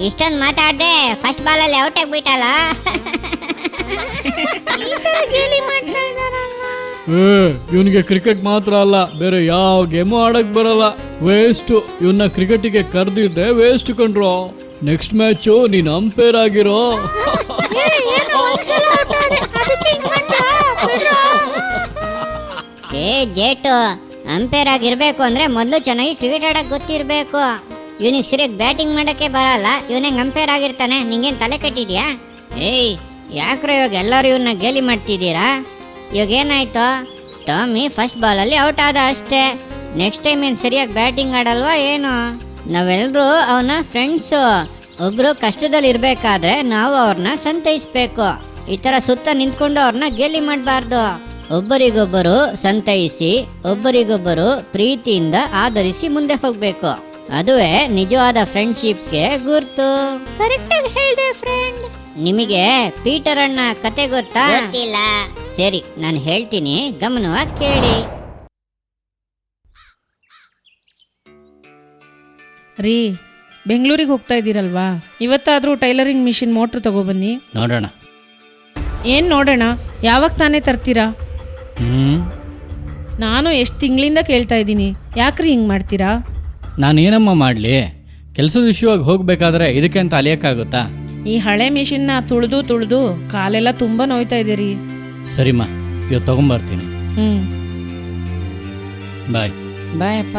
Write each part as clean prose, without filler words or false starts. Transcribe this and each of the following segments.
ಇಷ್ಟೊಂದು ಮಾತಾಡ್ದೆ first ಬಾಲಲ್ಲಿ out ಆಗ್ಬಿಟ್ಟಲ್ಲ. ಇವನಿಗೆ cricket ಮಾತ್ರ ಅಲ್ಲ ಬೇರೆ ಯಾವ ಗೇಮು ಆಡಕ್ ಬರಲ್ಲ. ವೇಸ್ಟ್. ಇವನ್ನ ಕ್ರಿಕೆಟಿಗೆ ಕರೆದಿದ್ದೆ ವೇಸ್ಟ್ ಕಂಡ್ರೋ. ನೆಕ್ಸ್ಟ್ ಮ್ಯಾಚು ನೀನ್ ಅಂಪೇರ್ ಆಗಿರೋ. ಏ ಜೇಟು, ಅಂಪೇರ್ ಆಗಿರ್ಬೇಕು ಅಂದ್ರೆ ಮೊದಲು ಚೆನ್ನಾಗಿ ಕ್ರಿಕೆಟ್ ಆಡಕ್ ಗೊತ್ತಿರ್ಬೇಕು. ಇವನಿಗೆ ಸರಿಯಾಗಿ ಬ್ಯಾಟಿಂಗ್ ಮಾಡಕ್ಕೆ ಬರಲ್ಲ, ಇವನಿಗೆ ಅಂಪೇರ್ ಆಗಿರ್ತಾನೆ. ನಿಂಗೇನ್ ತಲೆ ಕಟ್ಟಿದ್ಯಾ? ಏಯ್ ಯಾಕ್ರ ಇವಾಗ ಎಲ್ಲರೂ ಇವನ್ನ ಗೇಲಿ ಮಾಡ್ತಿದ್ದೀರಾ? ಇವಾಗ ಏನಾಯ್ತು? ಟಾಮಿ ಫಸ್ಟ್ ಬಾಲಲ್ಲಿ ಔಟ್ ಆದ ಅಷ್ಟೇ. ನೆಕ್ಸ್ಟ್ ಟೈಮ್ ಏನು ಸರಿಯಾಗಿ ಬ್ಯಾಟಿಂಗ್ ಆಡಲ್ವಾ ಏನು? ನಾವೆಲ್ಲರೂ ಅವನ ಫ್ರೆಂಡ್ಸು. ಒಬ್ರು ಕಷ್ಟದಲ್ಲಿ ಇರ್ಬೇಕಾದ್ರೆ ನಾವು ಅವ್ರನ್ನ ಸಂತೈಸ್ಬೇಕು. ಈ ತರ ಸುತ್ತ ನಿಂತ್ಕೊಂಡು ಅವ್ರನ್ನ ಗೇಲಿ ಮಾಡಬಾರ್ದು. ಒಬ್ಬರಿಗೊಬ್ಬರು ಸಂತೈಸಿ ಒಬ್ಬರಿಗೊಬ್ಬರು ಪ್ರೀತಿಯಿಂದ ಆಧರಿಸಿ ಮುಂದೆ ಹೋಗ್ಬೇಕು. ಅದುವೇ ನಿಜವಾದ ಫ್ರೆಂಡ್ಶಿಪ್ಗೆ ಗುರ್ತು. ಕರೆಕ್ಟಾಗಿ ಹೇಳ್ದೆ ಫ್ರೆಂಡ್. ನಿಮಗೆ ಪೀಟರ್ ಅಣ್ಣ ಕತೆ ಗೊತ್ತಾ? ಗೊತ್ತಿಲ್ಲ. ಸರಿ, ನಾನು ಹೇಳ್ತೀನಿ, ಗಮನವಾಗಿ ಕೇಳಿ. ರೀ, ಬೆಂಗಳೂರಿಗೆ ಹೋಗ್ತಾ ಇದ್ದೀರಲ್ವಾ, ಇವತ್ತಾದರೂ ಟೈಲರಿಂಗ್ ಮಿಷಿನ್ ಮೋಟ್ರ್ ತಗೊಬನ್ನಿ. ನೋಡೋಣ. ಏನು ನೋಡೋಣ? ಯಾವಾಗ ತಾನೇ ತರ್ತೀರಾ? ನಾನು ಎಷ್ಟು ತಿಂಗಳಿಂದ ಕೇಳ್ತಾ ಇದ್ದೀನಿ, ಯಾಕ್ರಿ ಹಿಂಗೆ ಮಾಡ್ತೀರಾ? ನಾನೇನಮ್ಮ ಮಾಡಲಿ? ಕೆಲಸದ ವಿಷಯವಾಗಿ ಹೋಗ್ಬೇಕಾದ್ರೆ ಇದಕ್ಕೆ ಅಂತ ಅಲಿಯಕ್ಕಾಗುತ್ತಾ? ಈ ಹಳೆ ಮಿಷಿನ್ನ ತುಳಿದು ಕಾಲೆಲ್ಲ ತುಂಬ ನೋಯ್ತಾ ಇದೆ ರೀ. ಸರಿಮ್ಮ, ಇವತ್ತು ತಗೊಂಬರ್ತೀನಿ. ಬಾಯ್. ಬಾಯ್ ಅಪ್ಪ.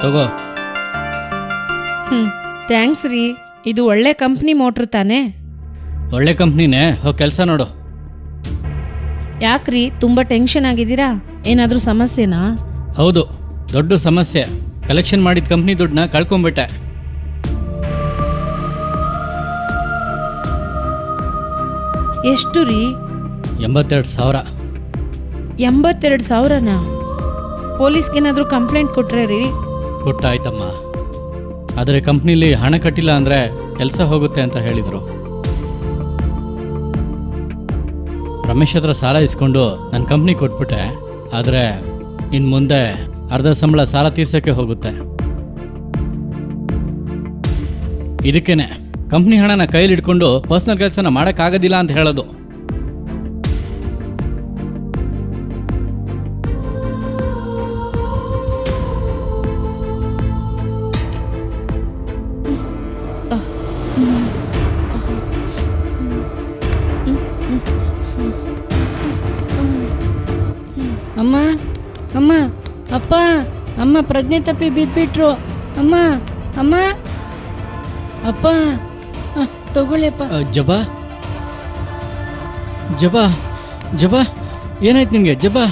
ತಗೋ. ಥ್ಯಾಂಕ್ಸ್ ರೀ. ಇದು ಒಳ್ಳೆ ಕಂಪ್ನಿ ಮೋಟ್ರ್ ತಾನೇ? ಒಳ್ಳೆ ಕಂಪ್ನಿನೇ, ಹೋಗಿ ಕೆಲಸ ನೋಡು. ಯಾಕ್ರಿ ತುಂಬ ಟೆನ್ಷನ್ ಆಗಿದ್ದೀರಾ? ಏನಾದರೂ ಸಮಸ್ಯೆನಾ? ಹೌದು, ದೊಡ್ಡ ಸಮಸ್ಯೆ. ಕಲೆಕ್ಷನ್ ಮಾಡಿದ ಕಂಪ್ನಿ ದುಡ್ಡನ್ನ ಕಳ್ಕೊಂಡ್ಬಿಟ್ಟೆ. ಎಷ್ಟು ರೀ? 82,000. 82,000ನಾ? ಪೊಲೀಸ್ಗೇನಾದರೂ ಕಂಪ್ಲೇಂಟ್ ಕೊಟ್ರೆ ರೀ? ಕೊಟ್ಟಾಯ್ತಮ್ಮ. ಆದರೆ ಕಂಪ್ನಿಲಿ ಹಣ ಕಟ್ಟಿಲ್ಲ ಅಂದರೆ ಕೆಲಸ ಹೋಗುತ್ತೆ ಅಂತ ಹೇಳಿದರು. ರಮೇಶ್ ಹತ್ರ ಸಾಲ ಇಸ್ಕೊಂಡು ನನ್ನ ಕಂಪ್ನಿ ಕೊಟ್ಬಿಟ್ಟೆ. ಆದರೆ ಇನ್ನು ಮುಂದೆ ಅರ್ಧ ಸಂಬಳ ಸಾಲ ತೀರ್ಸೋಕ್ಕೆ ಹೋಗುತ್ತೆ. ಇದಕ್ಕೇನೆ ಕಂಪ್ನಿ ಹಣನ ಕೈಲಿ ಇಟ್ಕೊಂಡು ಪರ್ಸನಲ್ ಕೆಲಸನ ಮಾಡೋಕ್ಕಾಗೋದಿಲ್ಲ ಅಂತ ಹೇಳೋದು. ಅಮ್ಮ ಅಮ್ಮ ಅಪ್ಪ ಅಮ್ಮ ಪ್ರಜ್ಞೆ ತಪ್ಪಿ ಬಿದ್ಬಿಟ್ರು. ಅಮ್ಮ ಅಮ್ಮ ಅಪ್ಪ ತಗೊಳ್ಳಿಯಪ್ಪ. ಜಬಾ ಜಬಾ ಜಬಾ, ಏನಾಯ್ತು ನಿನಗೆ ಜಬಾ?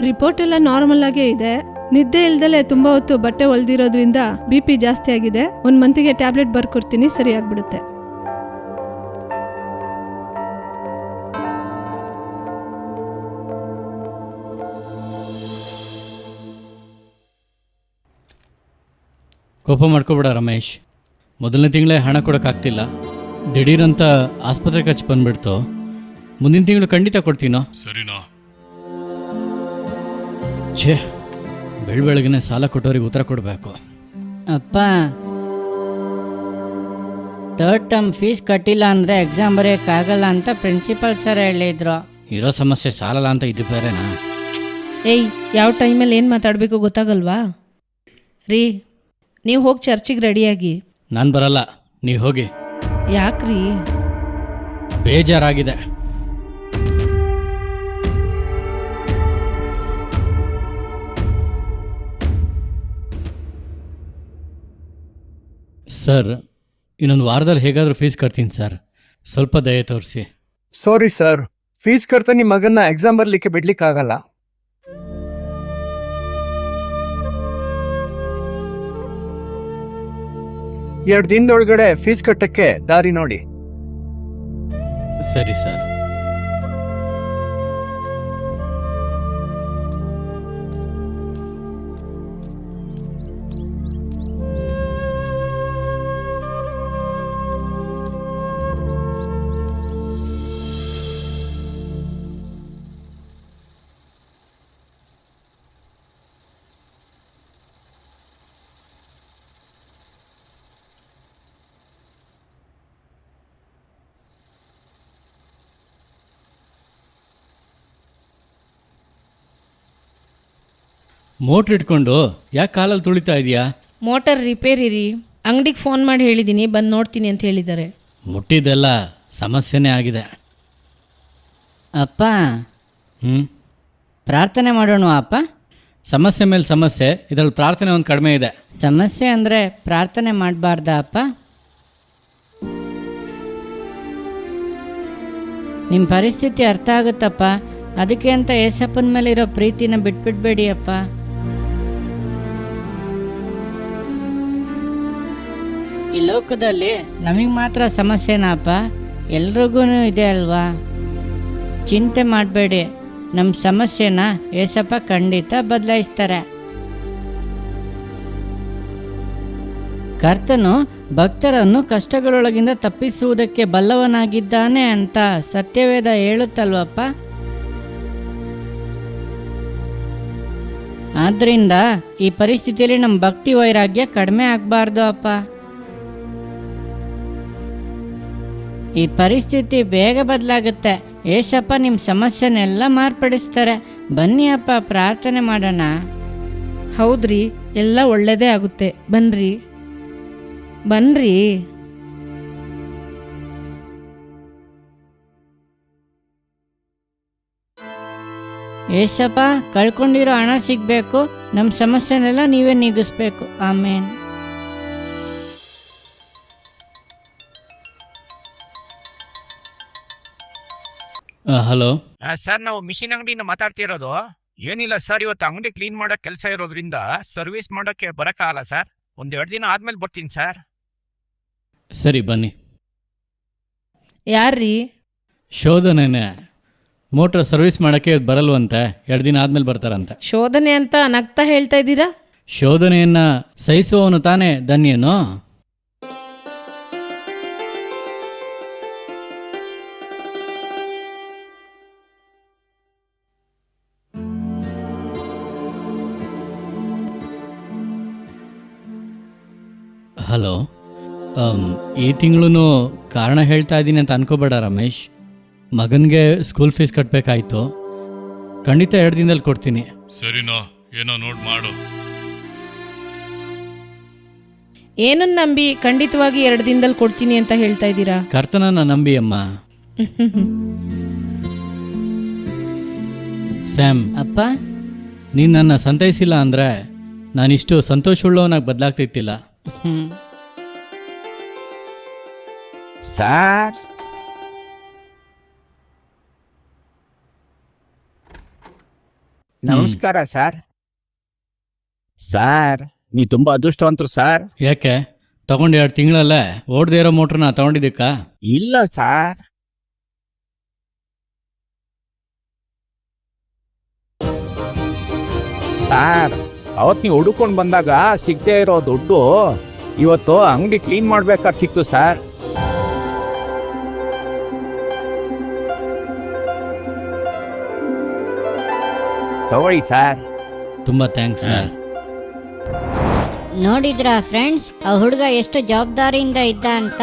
ರಿಪೋರ್ಟ್ ಎಲ್ಲ ನಾರ್ಮಲ್ ಆಗೇ ಇದೆ. ನಿದ್ದೆ ಇಲ್ದಲೆ ತುಂಬಾ ಹೊತ್ತು ಬಟ್ಟೆ ಹೊಲ್ದಿರೋದ್ರಿಂದ BP ಜಾಸ್ತಿ ಆಗಿದೆ. 1 ಮಂತಿಗೆ ಟ್ಯಾಬ್ಲೆಟ್ ಬರ್ಕೊಡ್ತೀನಿ, ಸರಿ ಆಗ್ಬಿಡುತ್ತೆ. ಕೋಪ ಮಾಡ್ಕೋಬೇಡ ರಮೇಶ್. ಮೊದಲನೇ ತಿಂಗಳೇ ಹಣ ಕೊಡೋಕ್ಕಾಗ್ತಿಲ್ಲ. ದಿಢೀರಂತ ಆಸ್ಪತ್ರೆ ಖರ್ಚು ಬಂದ್ಬಿಡ್ತು. ಮುಂದಿನ ತಿಂಗಳು ಖಂಡಿತ ಕೊಡ್ತೀನೋ? ಸರಿನಾ? ಛೇ, ಬೆಳಬೆಳಗ್ಗೆ ಸಾಲ ಕೊಟ್ಟವ್ರಿಗೆ ಉತ್ತರ ಕೊಡಬೇಕು. ಅಪ್ಪ, 3rd ಟರ್ಮ್ ಫೀಸ್ ಕಟ್ಟಿಲ್ಲ ಅಂದರೆ ಎಕ್ಸಾಮ್ ಬರೆಯೋಕ್ಕಾಗಲ್ಲ ಅಂತ ಪ್ರಿನ್ಸಿಪಲ್ ಸರ್ ಹೇಳಿದ್ರು. ಇರೋ ಸಮಸ್ಯೆ ಸಾಲಲ್ಲ ಅಂತ ಇದು ಬೇರೆನಾ? ಏಯ್, ಯಾವ ಟೈಮಲ್ಲಿ ಏನು ಮಾತಾಡಬೇಕು ಗೊತ್ತಾಗಲ್ವಾ? ರೀ, ನೀವು ಹೋಗಿ ಚರ್ಚಿಗೆ ರೆಡಿಯಾಗಿ. ನಾನು ಬರಲ್ಲ, ನೀವು ಹೋಗಿ. ಯಾಕ್ರಿ? ಬೇಜಾರಾಗಿದೆ. ಸರ್, ಇನ್ನೊಂದು ವಾರದಲ್ಲಿ ಹೇಗಾದರೂ ಫೀಸ್ ಕಟ್ತೀನಿ ಸರ್. ಸ್ವಲ್ಪ ದಯೆ ತೋರಿಸಿ. ಸಾರಿ ಸರ್, ಫೀಸ್ ಕಟ್ತಾ ನಿಮ್ಮ ಮಗನ್ನ ಎಕ್ಸಾಮ್ ಬರಲಿಕ್ಕೆ ಬಿಡ್ಲಿಕ್ಕಾಗಲ್ಲ. 2 ದಿನದೊಳಗಡೆ ಫೀಸ್ ಕಟ್ಟಕ್ಕೆ ದಾರಿ ನೋಡಿ. ಸರಿ ಸರ್. ಮೋಟ್ರ್ ಇಟ್ಕೊಂಡು ಯಾಕೆ ಕಾಲಲ್ಲಿ ತುಳಿತಾ ಇದೆಯಾ? ಮೋಟರ್ ರಿಪೇರಿ ರೀ, ಅಂಗಡಿಗೆ ಫೋನ್ ಮಾಡಿ ಹೇಳಿದ್ದೀನಿ, ಬಂದು ನೋಡ್ತೀನಿ ಅಂತ ಹೇಳಿದ್ದಾರೆ. ಮುಟ್ಟಿದ್ದೆಲ್ಲ ಸಮಸ್ಯೆನೇ ಆಗಿದೆ. ಅಪ್ಪ ಹ್ಞೂ, ಪ್ರಾರ್ಥನೆ ಮಾಡೋಣ ಅಪ್ಪ. ಸಮಸ್ಯೆ ಮೇಲೆ ಸಮಸ್ಯೆ, ಇದರಲ್ಲಿ ಪ್ರಾರ್ಥನೆ ಒಂದು ಕಡಿಮೆ ಇದೆ. ಸಮಸ್ಯೆ ಅಂದರೆ ಪ್ರಾರ್ಥನೆ ಮಾಡಬಾರ್ದಾ ಅಪ್ಪ? ನಿಮ್ಮ ಪರಿಸ್ಥಿತಿ ಅರ್ಥ ಆಗುತ್ತಪ್ಪ, ಅದಕ್ಕೆ ಅಂತ ಏಸಪ್ಪನ ಮೇಲಿರೋ ಪ್ರೀತಿನ ಬಿಟ್ಬಿಡ್ಬೇಡಿ ಅಪ್ಪ. ಈ ಲೋಕದಲ್ಲಿ ನಮಗೆ ಮಾತ್ರ ಸಮಸ್ಯೆನಾ ಅಪ್ಪ? ಎಲ್ರಿಗೂ ಇದೆ ಅಲ್ವಾ? ಚಿಂತೆ ಮಾಡಬೇಡಿ, ನಮ್ಮ ಸಮಸ್ಯೆನ ಏಸಪ್ಪ ಖಂಡಿತ ಬದಲಾಯಿಸ್ತಾರೆ. ಕರ್ತನು ಭಕ್ತರನ್ನು ಕಷ್ಟಗಳೊಳಗಿಂದ ತಪ್ಪಿಸುವುದಕ್ಕೆ ಬಲ್ಲವನಾಗಿದ್ದಾನೆ ಅಂತ ಸತ್ಯವೇದ ಹೇಳುತ್ತಲ್ವಪ್ಪ. ಆದ್ದರಿಂದ ಈ ಪರಿಸ್ಥಿತಿಯಲ್ಲಿ ನಮ್ಮ ಭಕ್ತಿ ವೈರಾಗ್ಯ ಕಡಿಮೆ ಆಗಬಾರ್ದು ಅಪ್ಪ. ಈ ಪರಿಸ್ಥಿತಿ ಬೇಗ ಬದಲಾಗುತ್ತೆ. ಏಸಪ್ಪ ನಿಮ್ಮ ಸಮಸ್ಯೆನೆಲ್ಲ ಮಾರ್ಪಡಿಸ್ತಾರೆ. ಬನ್ನಿ ಅಪ್ಪ, ಪ್ರಾರ್ಥನೆ ಮಾಡೋಣ. ಹೌದ್ರಿ, ಎಲ್ಲ ಒಳ್ಳೆಯದೇ ಆಗುತ್ತೆ. ಬನ್ರಿ ಬನ್ರಿ. ಏಸಪ್ಪ, ಕಳ್ಕೊಂಡಿರೋ ಹಣ ಸಿಗಬೇಕು, ನಮ್ಮ ಸಮಸ್ಯೆನೆಲ್ಲ ನೀವೇ ನೀಗಿಸ್ಬೇಕು. ಆಮೇನ್. ಹಲೋ ಸರ್, ನಾವು ಮಿಷಿನ್ ಅಂಗಡಿಯಿಂದ ಮಾತಾಡ್ತಿರೋದು. ಏನಿಲ್ಲ ಸರ್, ಇವತ್ತು ಅಂಗಡಿ ಕ್ಲೀನ್ ಮಾಡಕ್ ಕೆಲಸ ಇರೋದ್ರಿಂದ ಸರ್ವಿಸ್ ಮಾಡೋಕ್ಕೆ ಬರಕ್ಕಾಗಲ್ಲ ಸರ್. 1-2 ದಿನ ಆದ್ಮೇಲೆ ಬರ್ತೀನಿ ಸರ್. ಸರಿ ಬನ್ನಿ. ಯಾರ್ರೀ? ಶೋಧನೆನೇ. ಮೋಟ್ರ್ ಸರ್ವಿಸ್ ಮಾಡೋಕ್ಕೆ ಇವತ್ತು ಬರಲ್ವಂತೆ, 2 ದಿನ ಆದಮೇಲೆ ಬರ್ತಾರಂತೆ. ಶೋಧನೆ ಅಂತ ನಗ್ತಾ ಹೇಳ್ತಾ ಇದ್ದೀರಾ? ಶೋಧನೆಯನ್ನು ಸಹಿಸುವವನು ತಾನೇ ಧನ್ಯನು. ಹಲೋ, ಈ ತಿಂಗಳು ಕಾರಣ ಹೇಳ್ತಾ ಇದ್ದೀನಿ ಅಂತ ಅನ್ಕೋಬೇಡ ರಮೇಶ್. ಮಗನಿಗೆ ಸ್ಕೂಲ್ ಫೀಸ್ ಕಟ್ಟಬೇಕಾಯ್ತು. ಖಂಡಿತ 2 ದಿನದಲ್ಲಿ ಕೊಡ್ತೀನಿ. ಸರಿನೋ ಏನೋ ನೋಟ್ ಮಾಡು. ಏನನ್ನ ನಂಬಿ ಖಂಡಿತವಾಗಿ 2 ದಿನದಲ್ಲಿ ಕೊಡ್ತೀನಿ ಅಂತ ಹೇಳ್ತಾ ಇದ್ದೀರಾ? ಕರ್ತನನ್ನ ನಂಬಿ ಅಮ್ಮ. ಸ್ಯಾಮ್, ಅಪ್ಪ, ನೀನು ನನ್ನ ಸಂತೈಸಿಲ್ಲ ಅಂದರೆ ನಾನಿಷ್ಟು ಸಂತೋಷವುಳ್ಳವನಾಗಿ ಬದಲಾಗ್ತಿತ್ತಿಲ್ಲ. ಸರ್, ನಮಸ್ಕಾರ ಸರ್. ಸರ್, ನೀವು ತುಂಬಾ ಅದೃಷ್ಟವಂತರು ಸರ್. ಯಾಕೆ? ತಗೊಂಡು 2 ತಿಂಗಳಲ್ಲೇ ಓಡದೇ ಇರೋ ಮೋಟ್ರನ್ನ ತಗೊಂಡಿದ್ದಕ್ಕ? ಇಲ್ಲ ಸರ್, ಸರ್, ಅವತ್ತು ನೀವು ಹುಡುಕೊಂಡು ಬಂದಾಗ ಸಿಗದೆ ಇರೋ ದುಡ್ಡು ಇವತ್ತು ಅಂಗಡಿ ಕ್ಲೀನ್ ಮಾಡ್ಬೇಕಾದ್ರೆ ಸಿಕ್ತು ಸರ್. ತಗೊಳ್ಳಿ ಸರ್. ತುಂಬ ಥ್ಯಾಂಕ್ಸ್ ಸರ್. ನೋಡಿದ್ರಾ ಫ್ರೆಂಡ್ಸ್, ಆ ಹುಡುಗ ಎಷ್ಟು ಜವಾಬ್ದಾರಿಯಿಂದ ಇದ್ದ ಅಂತ.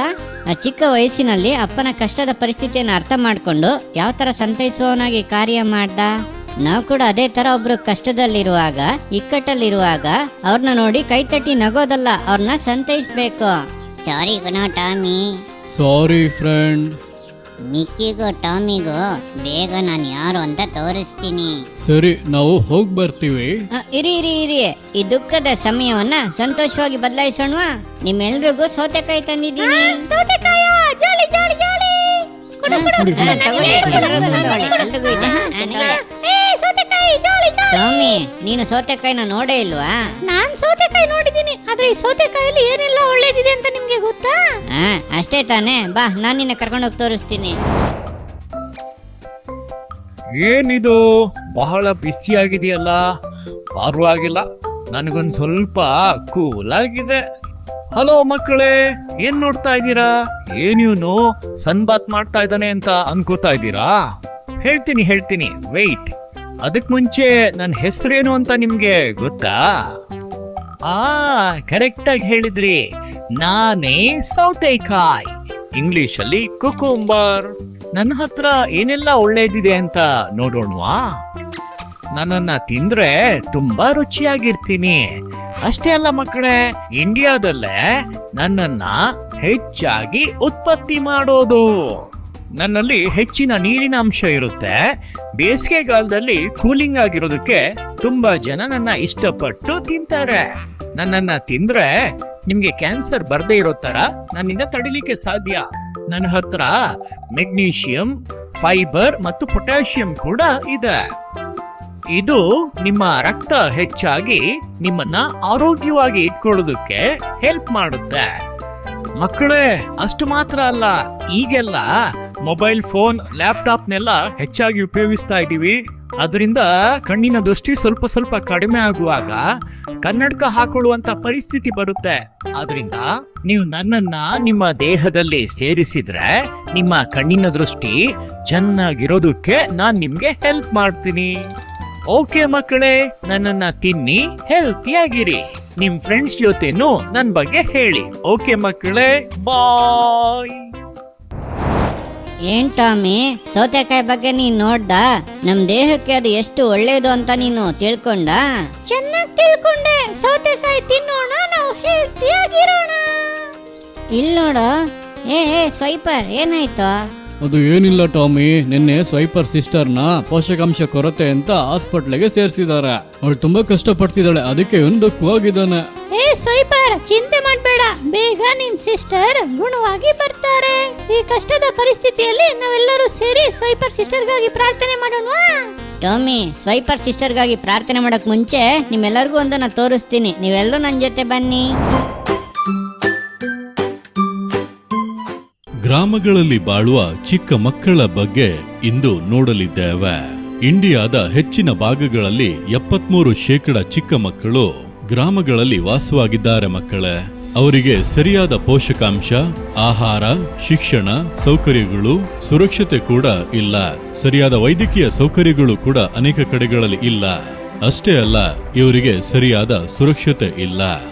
ಆ ಚಿಕ್ಕ ವಯಸ್ಸಿನಲ್ಲಿ ಅಪ್ಪನ ಕಷ್ಟದ ಪರಿಸ್ಥಿತಿಯನ್ನು ಅರ್ಥ ಮಾಡಿಕೊಂಡು ಯಾವ ಥರ ಸಂತೈಸುವವನಾಗಿ ಕಾರ್ಯ ಮಾಡ್ದ. ನಾವು ಕೂಡ ಅದೇ ಥರ ಒಬ್ರು ಕಷ್ಟದಲ್ಲಿರುವಾಗ, ಇಕ್ಕಟ್ಟಲ್ಲಿರುವಾಗ ಅವ್ರನ್ನ ನೋಡಿ ಕೈತಟ್ಟಿ ನಗೋದಲ್ಲ, ಅವ್ರನ್ನ ಸಂತೈಸ್ಬೇಕು. ಸಾರಿ ಗುಣ ಟಾಮಿ. ಸಾರಿ ಫ್ರೆಂಡ್. ಮಿಕ್ಕಿಗೂ ಟಾಮಿಗೂ ಬೇಗ ನಾನು ಯಾರು ಅಂತ ತೋರಿಸ್ತೀನಿ. ಸರಿ, ನಾವು ಹೋಗಿ ಬರ್ತೀವಿ. ಇರಿ ಇರಿ ಇರಿ, ಈ ದುಃಖದ ಸಮಯವನ್ನ ಸಂತೋಷವಾಗಿ ಬದಲಾಯಿಸೋಣವಾ? ನಿಮ್ಮೆಲ್ರಿಗೂ ಸೌತೆಕಾಯಿ ತಂದಿದ್ದೀನಿ. ಟಾಮಿ, ನೀನು ಸೌತೆಕಾಯಿನ ನೋಡೇ ಇಲ್ವಾ? ನಾನ್ ಸೌತೆಕಾಯಿ ನೋಡಿದೀನಿ, ಆದ್ರೆ ಈ ಸೌತೆಕಾಯಲ್ಲಿ ಏನೆಲ್ಲ ಒಳ್ಳೇದಿದೆ ಅಂತ ನಿಮ್ಗೆ ಗೊತ್ತಾ? ಅಷ್ಟೇ ತಾನೇ, ಬಾ ನಾನು ನಿನ್ನ ಕರ್ಕೊಂಡೋಗಿ ತೋರಿಸ್ತೀನಿ. ಏನಿದು ಬಹಳ ಬಿಸಿಯಾಗಿದೆಯಲ್ಲ, ಪರವಾಗಿಲ್ಲ, ನನಗೊಂದು ಸ್ವಲ್ಪ ಕೂಲ್ ಆಗಿದೆ. ಹಲೋ ಮಕ್ಕಳೇ, ಏನ್ ನೋಡ್ತಾ ಇದ್ದೀರಾ? ಏನಿವ್ನು ಸನ್ ಬಾತ್ ಮಾಡ್ತಾ ಇದ್ದಾನೆ ಅಂತ ಅನ್ಕೋತಾ ಇದ್ದೀರಾ? ಹೇಳ್ತೀನಿ ವೆಯ್ಟ್. ಅದಕ್ ಮುಂಚೆ ನನ್ನ ಹೆಸರೇನು ಅಂತ ನಿಮ್ಗೆ ಗೊತ್ತಾ? ಕರೆಕ್ಟ್ ಆಗಿ ಹೇಳಿದ್ರಿ, ನಾನೇ ಸೌತೆಕಾಯಿ, ಇಂಗ್ಲಿಷ್ ಅಲ್ಲಿ ಕುಕುಂಬರ್. ನನ್ನ ಹತ್ರ ಏನೆಲ್ಲ ಒಳ್ಳೇದಿದೆ ಅಂತ ನೋಡೋಣವಾ? ನನ್ನನ್ನ ತಿಂದ್ರೆ ತುಂಬಾ ರುಚಿಯಾಗಿರ್ತೀನಿ. ಅಷ್ಟೇ ಅಲ್ಲ ಮಕ್ಕಳೇ, ಇಂಡಿಯಾದಲ್ಲೇ ನನ್ನನ್ನ ಹೆಚ್ಚಾಗಿ ಉತ್ಪತ್ತಿ ಮಾಡೋದು. ನನ್ನಲ್ಲಿ ಹೆಚ್ಚಿನ ನೀರಿನ ಅಂಶ ಇರುತ್ತೆ. ಬೇಸಿಗೆಗಾಲದಲ್ಲಿ ಕೂಲಿಂಗ್ ಆಗಿರೋದಕ್ಕೆ ತುಂಬಾ ಜನ ನನ್ನ ಇಷ್ಟಪಟ್ಟು ತಿಂತಾರೆ. ನನ್ನನ್ನ ತಿಂದ್ರೆ ನಿಮ್ಗೆ ಕ್ಯಾನ್ಸರ್ ಬರ್ದೇ ಇರೋ ತರ ನನ್ನಿಂದ ತಡಿಲಿಕ್ಕೆ ಸಾಧ್ಯ. ನನ್ನ ಹತ್ರ ಮೆಗ್ನೀಷಿಯಂ, ಫೈಬರ್ ಮತ್ತು ಪೊಟ್ಯಾಷಿಯಂ ಕೂಡ ಇದೆ. ಇದು ನಿಮ್ಮ ರಕ್ತ ಹೆಚ್ಚಾಗಿ ನಿಮ್ಮನ್ನ ಆರೋಗ್ಯವಾಗಿ ಇಟ್ಕೊಳ್ಳೋದಕ್ಕೆ ಹೆಲ್ಪ್ ಮಾಡುತ್ತೆ. ಮಕ್ಕಳೇ, ಅಷ್ಟು ಮಾತ್ರ ಅಲ್ಲ, ಈಗೆಲ್ಲ ಮೊಬೈಲ್ ಫೋನ್, ಲ್ಯಾಪ್ಟಾಪ್ನೆಲ್ಲ ಹೆಚ್ಚಾಗಿ ಉಪಯೋಗಿಸ್ತಾ ಇದ್ದೀವಿ. ಅದರಿಂದ ಕಣ್ಣಿನ ದೃಷ್ಟಿ ಸ್ವಲ್ಪ ಸ್ವಲ್ಪ ಕಡಿಮೆ ಆಗುವಾಗ ಕನ್ನಡಕ ಹಾಕೊಳ್ಳುವಂತ ಪರಿಸ್ಥಿತಿ ಬರುತ್ತೆ. ಆದ್ರಿಂದ ನೀವು ನನ್ನನ್ನ ನಿಮ್ಮ ದೇಹದಲ್ಲಿ ಸೇರಿಸಿದ್ರೆ ನಿಮ್ಮ ಕಣ್ಣಿನ ದೃಷ್ಟಿ ಚೆನ್ನಾಗಿರೋದಕ್ಕೆ ನಾನ್ ನಿಮ್ಗೆ ಹೆಲ್ಪ್ ಮಾಡ್ತೀನಿ. ಓಕೆ ಮಕ್ಕಳೇ, ನನ್ನನ್ನ ತಿನ್ನಿ, ಹೆಲ್ತಿ ಆಗಿರಿ. ನಿಮ್ ಫ್ರೆಂಡ್ಸ್ ಜೊತೆನೂ ನನ್ ಬಗ್ಗೆ ಹೇಳಿ. ಓಕೆ ಮಕ್ಕಳೇ, ಬಾಯ್. ಏನ್ ಟಾಮಿ, ಸೌತೆಕಾಯಿ ಬಗ್ಗೆ ನೀನ್ ನೋಡ್ದ? ನಮ್ ದೇಹಕ್ಕೆ ಅದು ಎಷ್ಟು ಒಳ್ಳೇದು ಅಂತ ನೀನು ತಿಳ್ಕೊಂಡ? ಚೆನ್ನಾಗಿ ತಿಳ್ಕೊಂಡೆ. ಸೌತೆಕಾಯಿ ತಿನ್ನೋಣ, ನಾವು ಹೆಲ್ತಿ ಆಗಿರೋಣ. ಇಲ್ಲಿ ನೋಡು. ಸ್ವೈಪರ್, ಏನಾಯ್ತು? ಅದು ಏನಿಲ್ಲ ಟಾಮಿ, ನಿನ್ನೆ ಸ್ವೈಪರ್ ಸಿಸ್ಟರ್ನ ಪೋಷಕಾಂಶ ಕೊರತೆ ಅಂತ ಹಾಸ್ಪಿಟ್ಲಿಗೆ ಸೇರಿಸಿದ್ದಾರೆ. ಅವಳು ತುಂಬಾ ಕಷ್ಟಪಡ್ತಿದ್ದಾಳೆ, ಅದಕ್ಕೆ ಇವನು ದುಃಖವಾಗಿದ್ದಾನೆ. ಸ್ವೈಪರ್, ಚಿಂತೆ ಮಾಡ್ಬೇಡ, ಬೇಗ ನಿನ್ ಸಿಸ್ಟರ್ ಗುಣವಾಗಿ ಬರ್ತಾರೆ. ಈ ಕಷ್ಟದ ಪರಿಸ್ಥಿತಿಯಲ್ಲಿ ನಾವೆಲ್ಲರೂ ಸೇರಿ ಸ್ವೈಪರ್ ಸಿಸ್ಟರ್ಗಾಗಿ ಪ್ರಾರ್ಥನೆ ಮಾಡೋಣ. ಟಾಮಿ, ಸ್ವೈಪರ್ ಸಿಸ್ಟರ್ಗಾಗಿ ಪ್ರಾರ್ಥನೆ ಮಾಡಕ್ ಮುಂಚೆ ನಿಮ್ಮೆಲ್ಲರಿಗೂ ಒಂದನ್ನ ತೋರಿಸ್ತೀನಿ. ನೀವೆಲ್ಲರೂ ನನ್ನ ಜೊತೆ ಬನ್ನಿ. ಗ್ರಾಮಗಳಲ್ಲಿ ಬಾಳುವ ಚಿಕ್ಕ ಮಕ್ಕಳ ಬಗ್ಗೆ ಇಂದು ನೋಡಲಿದ್ದೇವೆ. ಇಂಡಿಯಾದ ಹೆಚ್ಚಿನ ಭಾಗಗಳಲ್ಲಿ 73% ಚಿಕ್ಕ ಮಕ್ಕಳು ಗ್ರಾಮಗಳಲ್ಲಿ ವಾಸವಾಗಿದ್ದಾರೆ. ಮಕ್ಕಳೇ, ಅವರಿಗೆ ಸರಿಯಾದ ಪೋಷಕಾಂಶ, ಆಹಾರ, ಶಿಕ್ಷಣ, ಸೌಕರ್ಯಗಳು, ಸುರಕ್ಷತೆ ಕೂಡ ಇಲ್ಲ. ಸರಿಯಾದ ವೈದ್ಯಕೀಯ ಸೌಕರ್ಯಗಳು ಕೂಡ ಅನೇಕ ಕಡೆಗಳಲ್ಲಿ ಇಲ್ಲ. ಅಷ್ಟೇ ಅಲ್ಲ, ಇವರಿಗೆ ಸರಿಯಾದ ಸುರಕ್ಷತೆ ಇಲ್ಲ.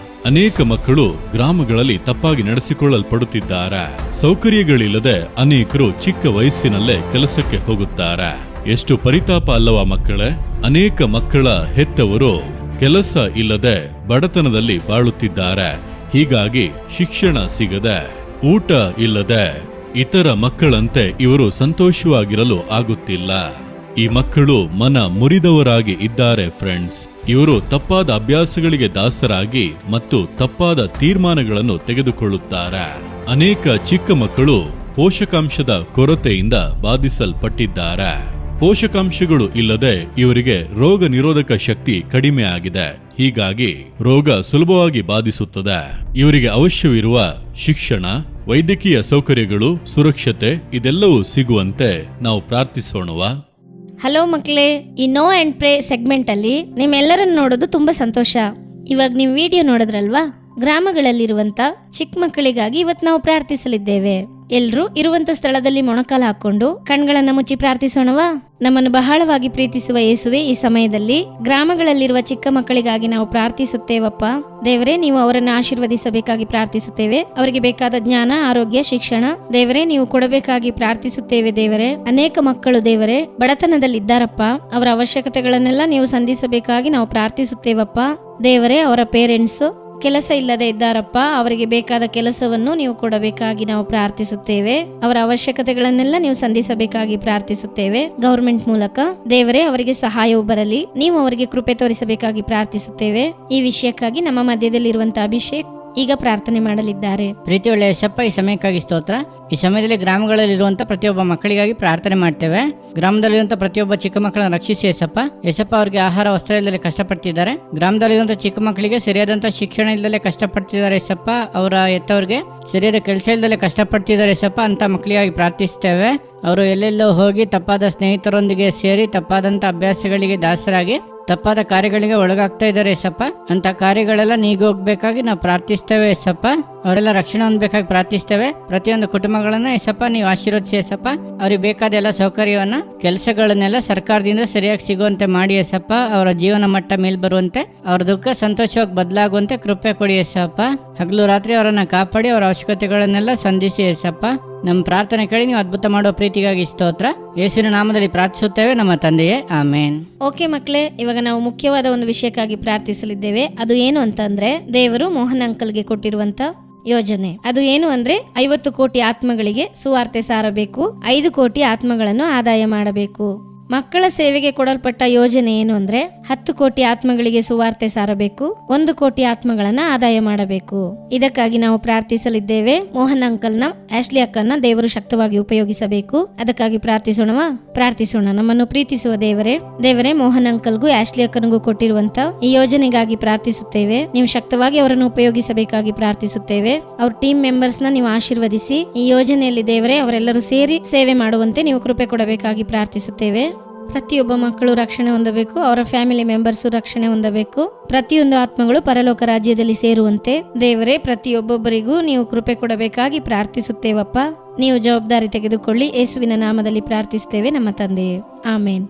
ಅನೇಕ ಮಕ್ಕಳು ಗ್ರಾಮಗಳಲ್ಲಿ ತಪ್ಪಾಗಿ ನಡೆಸಿಕೊಳ್ಳಲ್ಪಡುತ್ತಿದ್ದಾರೆ. ಸೌಕರ್ಯಗಳಿಲ್ಲದೆ ಅನೇಕರು ಚಿಕ್ಕ ವಯಸ್ಸಿನಲ್ಲೇ ಕೆಲಸಕ್ಕೆ ಹೋಗುತ್ತಾರೆ. ಎಷ್ಟು ಪರಿತಾಪ ಅಲ್ಲವಾ ಮಕ್ಕಳೇ? ಅನೇಕ ಮಕ್ಕಳ ಹೆತ್ತವರು ಕೆಲಸ ಇಲ್ಲದೆ ಬಡತನದಲ್ಲಿ ಬಾಳುತ್ತಿದ್ದಾರೆ. ಹೀಗಾಗಿ ಶಿಕ್ಷಣ ಸಿಗದೆ, ಊಟ ಇಲ್ಲದೆ ಇತರ ಮಕ್ಕಳಂತೆ ಇವರು ಸಂತೋಷವಾಗಿರಲು ಆಗುತ್ತಿಲ್ಲ. ಈ ಮಕ್ಕಳು ಮನ ಮುರಿದವರಾಗಿ ಇದ್ದಾರೆ ಫ್ರೆಂಡ್ಸ್. ಇವರು ತಪ್ಪಾದ ಅಭ್ಯಾಸಗಳಿಗೆ ದಾಸರಾಗಿ ಮತ್ತು ತಪ್ಪಾದ ತೀರ್ಮಾನಗಳನ್ನು ತೆಗೆದುಕೊಳ್ಳುತ್ತಾರೆ. ಅನೇಕ ಚಿಕ್ಕ ಮಕ್ಕಳು ಪೋಷಕಾಂಶದ ಕೊರತೆಯಿಂದ ಬಾಧಿಸಲ್ಪಟ್ಟಿದ್ದಾರೆ. ಪೋಷಕಾಂಶಗಳು ಇಲ್ಲದೆ ಇವರಿಗೆ ರೋಗ ನಿರೋಧಕ ಶಕ್ತಿ ಕಡಿಮೆ ಆಗಿದೆ. ಹೀಗಾಗಿ ರೋಗ ಸುಲಭವಾಗಿ ಬಾಧಿಸುತ್ತದೆ. ಇವರಿಗೆ ಅವಶ್ಯವಿರುವ ಶಿಕ್ಷಣ, ವೈದ್ಯಕೀಯ ಸೌಕರ್ಯಗಳು, ಸುರಕ್ಷತೆ ಇದೆಲ್ಲವೂ ಸಿಗುವಂತೆ ನಾವು ಪ್ರಾರ್ಥಿಸೋಣವಾ? ಹಲೋ ಮಕ್ಕಳೇ, ಈ ನೋ ಆ್ಯಂಡ್ ಪ್ರೇ ಸೆಗ್ಮೆಂಟಲ್ಲಿ ನಿಮ್ಮೆಲ್ಲರನ್ನು ನೋಡೋದು ತುಂಬ ಸಂತೋಷ. ಇವಾಗ ನೀವು ವಿಡಿಯೋ ನೋಡಿದ್ರಲ್ವಾ? ಗ್ರಾಮಗಳಲ್ಲಿರುವಂಥ ಚಿಕ್ಕ ಮಕ್ಕಳಿಗಾಗಿ ಇವತ್ತು ನಾವು ಪ್ರಾರ್ಥಿಸಲಿದ್ದೇವೆ. ಎಲ್ಲರೂ ಇರುವಂತ ಸ್ಥಳದಲ್ಲಿ ಮೊಣಕಾಲು ಹಾಕೊಂಡು ಕಣ್ಗಳನ್ನ ಮುಚ್ಚಿ ಪ್ರಾರ್ಥಿಸೋಣವಾ? ನಮ್ಮನ್ನು ಬಹಳವಾಗಿ ಪ್ರೀತಿಸುವ ಯೇಸುವೆ, ಈ ಸಮಯದಲ್ಲಿ ಗ್ರಾಮಗಳಲ್ಲಿರುವ ಚಿಕ್ಕ ಮಕ್ಕಳಿಗಾಗಿ ನಾವು ಪ್ರಾರ್ಥಿಸುತ್ತೇವಪ್ಪ. ದೇವರೇ, ನೀವು ಅವರನ್ನು ಆಶೀರ್ವದಿಸಬೇಕಾಗಿ ಪ್ರಾರ್ಥಿಸುತ್ತೇವೆ. ಅವರಿಗೆ ಬೇಕಾದ ಜ್ಞಾನ, ಆರೋಗ್ಯ, ಶಿಕ್ಷಣ ದೇವರೇ ನೀವು ಕೊಡಬೇಕಾಗಿ ಪ್ರಾರ್ಥಿಸುತ್ತೇವೆ. ದೇವರೇ, ಅನೇಕ ಮಕ್ಕಳು ದೇವರೇ ಬಡತನದಲ್ಲಿದ್ದಾರಪ್ಪ. ಅವರ ಅವಶ್ಯಕತೆಗಳನ್ನೆಲ್ಲ ನೀವು ಸಂಧಿಸಬೇಕಾಗಿ ನಾವು ಪ್ರಾರ್ಥಿಸುತ್ತೇವಪ್ಪ. ದೇವರೇ, ಅವರ ಪೇರೆಂಟ್ಸ್ ಕೆಲಸ ಇಲ್ಲದೆ ಇದ್ದಾರಪ್ಪ. ಅವರಿಗೆ ಬೇಕಾದ ಕೆಲಸವನ್ನು ನೀವು ಕೊಡಬೇಕಾಗಿ ನಾವು ಪ್ರಾರ್ಥಿಸುತ್ತೇವೆ. ಅವರ ಅವಶ್ಯಕತೆಗಳನ್ನೆಲ್ಲ ನೀವು ಸಂಧಿಸಬೇಕಾಗಿ ಪ್ರಾರ್ಥಿಸುತ್ತೇವೆ. ಗವರ್ಮೆಂಟ್ ಮೂಲಕ ದೇವರೇ ಅವರಿಗೆ ಸಹಾಯವು ಬರಲಿ. ನೀವು ಅವರಿಗೆ ಕೃಪೆ ತೋರಿಸಬೇಕಾಗಿ ಪ್ರಾರ್ಥಿಸುತ್ತೇವೆ. ಈ ವಿಷಯಕ್ಕಾಗಿ ನಮ್ಮ ಮಧ್ಯದಲ್ಲಿರುವಂತಹ ಅಭಿಷೇಕ್ ಈಗ ಪ್ರಾರ್ಥನೆ ಮಾಡಲಿದ್ದಾರೆ. ಪ್ರೀತಿ ಒಳ್ಳೆಯ ಯೇಸಪ್ಪ, ಈ ಸಮಯಕ್ಕಾಗಿ ಸ್ತೋತ್ರ. ಈ ಸಮಯದಲ್ಲಿ ಗ್ರಾಮಗಳಲ್ಲಿರುವಂಥ ಪ್ರತಿಯೊಬ್ಬ ಮಕ್ಕಳಿಗಾಗಿ ಪ್ರಾರ್ಥನೆ ಮಾಡ್ತೇವೆ. ಗ್ರಾಮದಲ್ಲಿರುವಂಥ ಪ್ರತಿಯೊಬ್ಬ ಚಿಕ್ಕ ಮಕ್ಕಳನ್ನು ರಕ್ಷಿಸಿ ಯೇಸಪ್ಪ. ಯೇಸಪ್ಪ ಅವರಿಗೆ ಆಹಾರ ವಸ್ತ್ರ ಇಲ್ಲದೆ ಕಷ್ಟಪಡ್ತಿದ್ದಾರೆ. ಗ್ರಾಮದಲ್ಲಿರುವಂಥ ಚಿಕ್ಕ ಮಕ್ಕಳಿಗೆ ಸರಿಯಾದಂಥ ಶಿಕ್ಷಣ ಇಲ್ಲದೆ ಕಷ್ಟಪಡ್ತಿದ್ದಾರೆ ಯೇಸಪ್ಪ. ಅವರ ಎತ್ತವರಿಗೆ ಸರಿಯಾದ ಕೆಲಸ ಇಲ್ಲದೆ ಕಷ್ಟಪಡ್ತಿದ್ದಾರೆ ಯೇಸಪ್ಪ. ಅಂತ ಮಕ್ಕಳಿಗಾಗಿ ಪ್ರಾರ್ಥಿಸ್ತೇವೆ. ಅವರು ಎಲ್ಲೆಲ್ಲೋ ಹೋಗಿ ತಪ್ಪಾದ ಸ್ನೇಹಿತರೊಂದಿಗೆ ಸೇರಿ ತಪ್ಪಾದಂಥ ಅಭ್ಯಾಸಗಳಿಗೆ ದಾಸರಾಗಿ ತಪ್ಪಾದ ಕಾರ್ಯಗಳಿಗೆ ಒಳಗಾಗ್ತಾ ಇದ್ದಾರೆ ಯೇಸಪ್ಪ. ಅಂತ ಕಾರ್ಯಗಳೆಲ್ಲ ನೀಗೋಗ್ಬೇಕಾಗಿ ನಾವು ಪ್ರಾರ್ಥಿಸ್ತೇವೆ ಯೇಸಪ್ಪ. ಅವರೆಲ್ಲ ರಕ್ಷಣೆ ಹೊಂದಬೇಕಾಗಿ ಪ್ರಾರ್ಥಿಸ್ತೇವೆ. ಪ್ರತಿಯೊಂದು ಕುಟುಂಬಗಳನ್ನ ಯೇಸಪ್ಪ ನೀವು ಆಶೀರ್ವದಿಸಿ ಯೇಸಪ್ಪ. ಅವ್ರಿಗೆ ಬೇಕಾದ ಎಲ್ಲ ಸೌಕರ್ಯವನ್ನ, ಕೆಲಸಗಳನ್ನೆಲ್ಲ ಸರ್ಕಾರದಿಂದ ಸರಿಯಾಗಿ ಸಿಗುವಂತೆ ಮಾಡಿ ಯೇಸಪ್ಪ. ಅವರ ಜೀವನ ಮಟ್ಟ ಮೇಲ್ ಬರುವಂತೆ, ಅವ್ರ ದುಃಖ ಸಂತೋಷವಾಗಿ ಬದಲಾಗುವಂತೆ ಕೃಪೆ ಕೊಡಿ ಯೇಸಪ್ಪ. ಹಗಲು ರಾತ್ರಿ ಅವರನ್ನ ಕಾಪಾಡಿ ಅವರ ಅವಶ್ಯಕತೆಗಳನ್ನೆಲ್ಲ ಸಂಧಿಸಿ ಯೇಸಪ್ಪ. ನಮ್ಮ ಪ್ರಾರ್ಥನೆ ಕೇಳಿ ನೀವು ಅದ್ಭುತ ಮಾಡೋ ಪ್ರೀತಿಗಾಗಿ ಸ್ತೋತ್ರ. ಯೇಸುವಿನ ನಾಮದಲ್ಲಿ ಪ್ರಾರ್ಥಿಸುತ್ತೇವೆ ನಮ್ಮ ತಂದೆಯೇ, ಆಮೇನ್. ಓಕೆ ಮಕ್ಕಳೇ, ಇವಾಗ ನಾವು ಮುಖ್ಯವಾದ ಒಂದು ವಿಷಯಕ್ಕಾಗಿ ಪ್ರಾರ್ಥಿಸಲಿದ್ದೇವೆ. ಅದು ಏನು ಅಂತಂದ್ರೆ, ದೇವರು ಮೋಹನ್ ಅಂಕಲ್ಗೆ ಕೊಟ್ಟಿರುವಂತ ಯೋಜನೆ. ಅದು ಏನು ಅಂದ್ರೆ 50 ಕೋಟಿ ಆತ್ಮಗಳಿಗೆ ಸುವಾರ್ತೆ ಸಾರಬೇಕು, 5 ಕೋಟಿ ಆತ್ಮಗಳನ್ನು ಆದಾಯ ಮಾಡಬೇಕು. ಮಕ್ಕಳ ಸೇವೆಗೆ ಕೊಡಲ್ಪಟ್ಟ ಯೋಜನೆ ಏನು ಅಂದ್ರೆ 10 ಕೋಟಿ ಆತ್ಮಗಳಿಗೆ ಸುವಾರ್ತೆ ಸಾರಬೇಕು, 1 ಕೋಟಿ ಆತ್ಮಗಳನ್ನ ಆದಾಯ ಮಾಡಬೇಕು. ಇದಕ್ಕಾಗಿ ನಾವು ಪ್ರಾರ್ಥಿಸಲಿದ್ದೇವೆ. ಮೋಹನ್ ಅಂಕಲ್ನ, ಆಶ್ಲಿ ಅಕ್ಕನ್ನ ದೇವರು ಶಕ್ತವಾಗಿ ಉಪಯೋಗಿಸಬೇಕು. ಅದಕ್ಕಾಗಿ ಪ್ರಾರ್ಥಿಸೋಣ. ನಮ್ಮನ್ನು ಪ್ರೀತಿಸುವ ದೇವರೇ, ಮೋಹನ್ ಅಂಕಲ್ಗೂ ಆಶ್ಲಿ ಅಕ್ಕನಿಗೂ ಕೊಟ್ಟಿರುವಂತ ಈ ಯೋಜನೆಗಾಗಿ ಪ್ರಾರ್ಥಿಸುತ್ತೇವೆ. ನೀವು ಶಕ್ತವಾಗಿ ಅವರನ್ನು ಉಪಯೋಗಿಸಬೇಕಾಗಿ ಪ್ರಾರ್ಥಿಸುತ್ತೇವೆ. ಅವ್ರ ಟೀಮ್ ಮೆಂಬರ್ಸ್ ನ ನೀವು ಆಶೀರ್ವದಿಸಿ ಈ ಯೋಜನೆಯಲ್ಲಿ ದೇವರೇ ಅವರೆಲ್ಲರೂ ಸೇರಿ ಸೇವೆ ಮಾಡುವಂತೆ ನೀವು ಕೃಪೆ ಕೊಡಬೇಕಾಗಿ ಪ್ರಾರ್ಥಿಸುತ್ತೇವೆ. ಪ್ರತಿಯೊಬ್ಬ ಮಕ್ಕಳು ರಕ್ಷಣೆ ಹೊಂದಬೇಕು, ಅವರ ಫ್ಯಾಮಿಲಿ ಮೆಂಬರ್ಸ್ ರಕ್ಷಣೆ ಹೊಂದಬೇಕು. ಪ್ರತಿಯೊಂದು ಆತ್ಮಗಳು ಪರಲೋಕ ರಾಜ್ಯದಲ್ಲಿ ಸೇರುವಂತೆ ದೇವರೇ ಪ್ರತಿಯೊಬ್ಬೊಬ್ಬರಿಗೂ ನೀವು ಕೃಪೆ ಕೊಡಬೇಕಾಗಿ ಪ್ರಾರ್ಥಿಸುತ್ತೇವಪ್ಪ. ನೀವು ಜವಾಬ್ದಾರಿ ತೆಗೆದುಕೊಳ್ಳಿ. ಯೇಸುವಿನ ನಾಮದಲ್ಲಿ ಪ್ರಾರ್ಥಿಸುತ್ತೇವೆ ನಮ್ಮ ತಂದೆಯೇ, ಆಮೇನ್.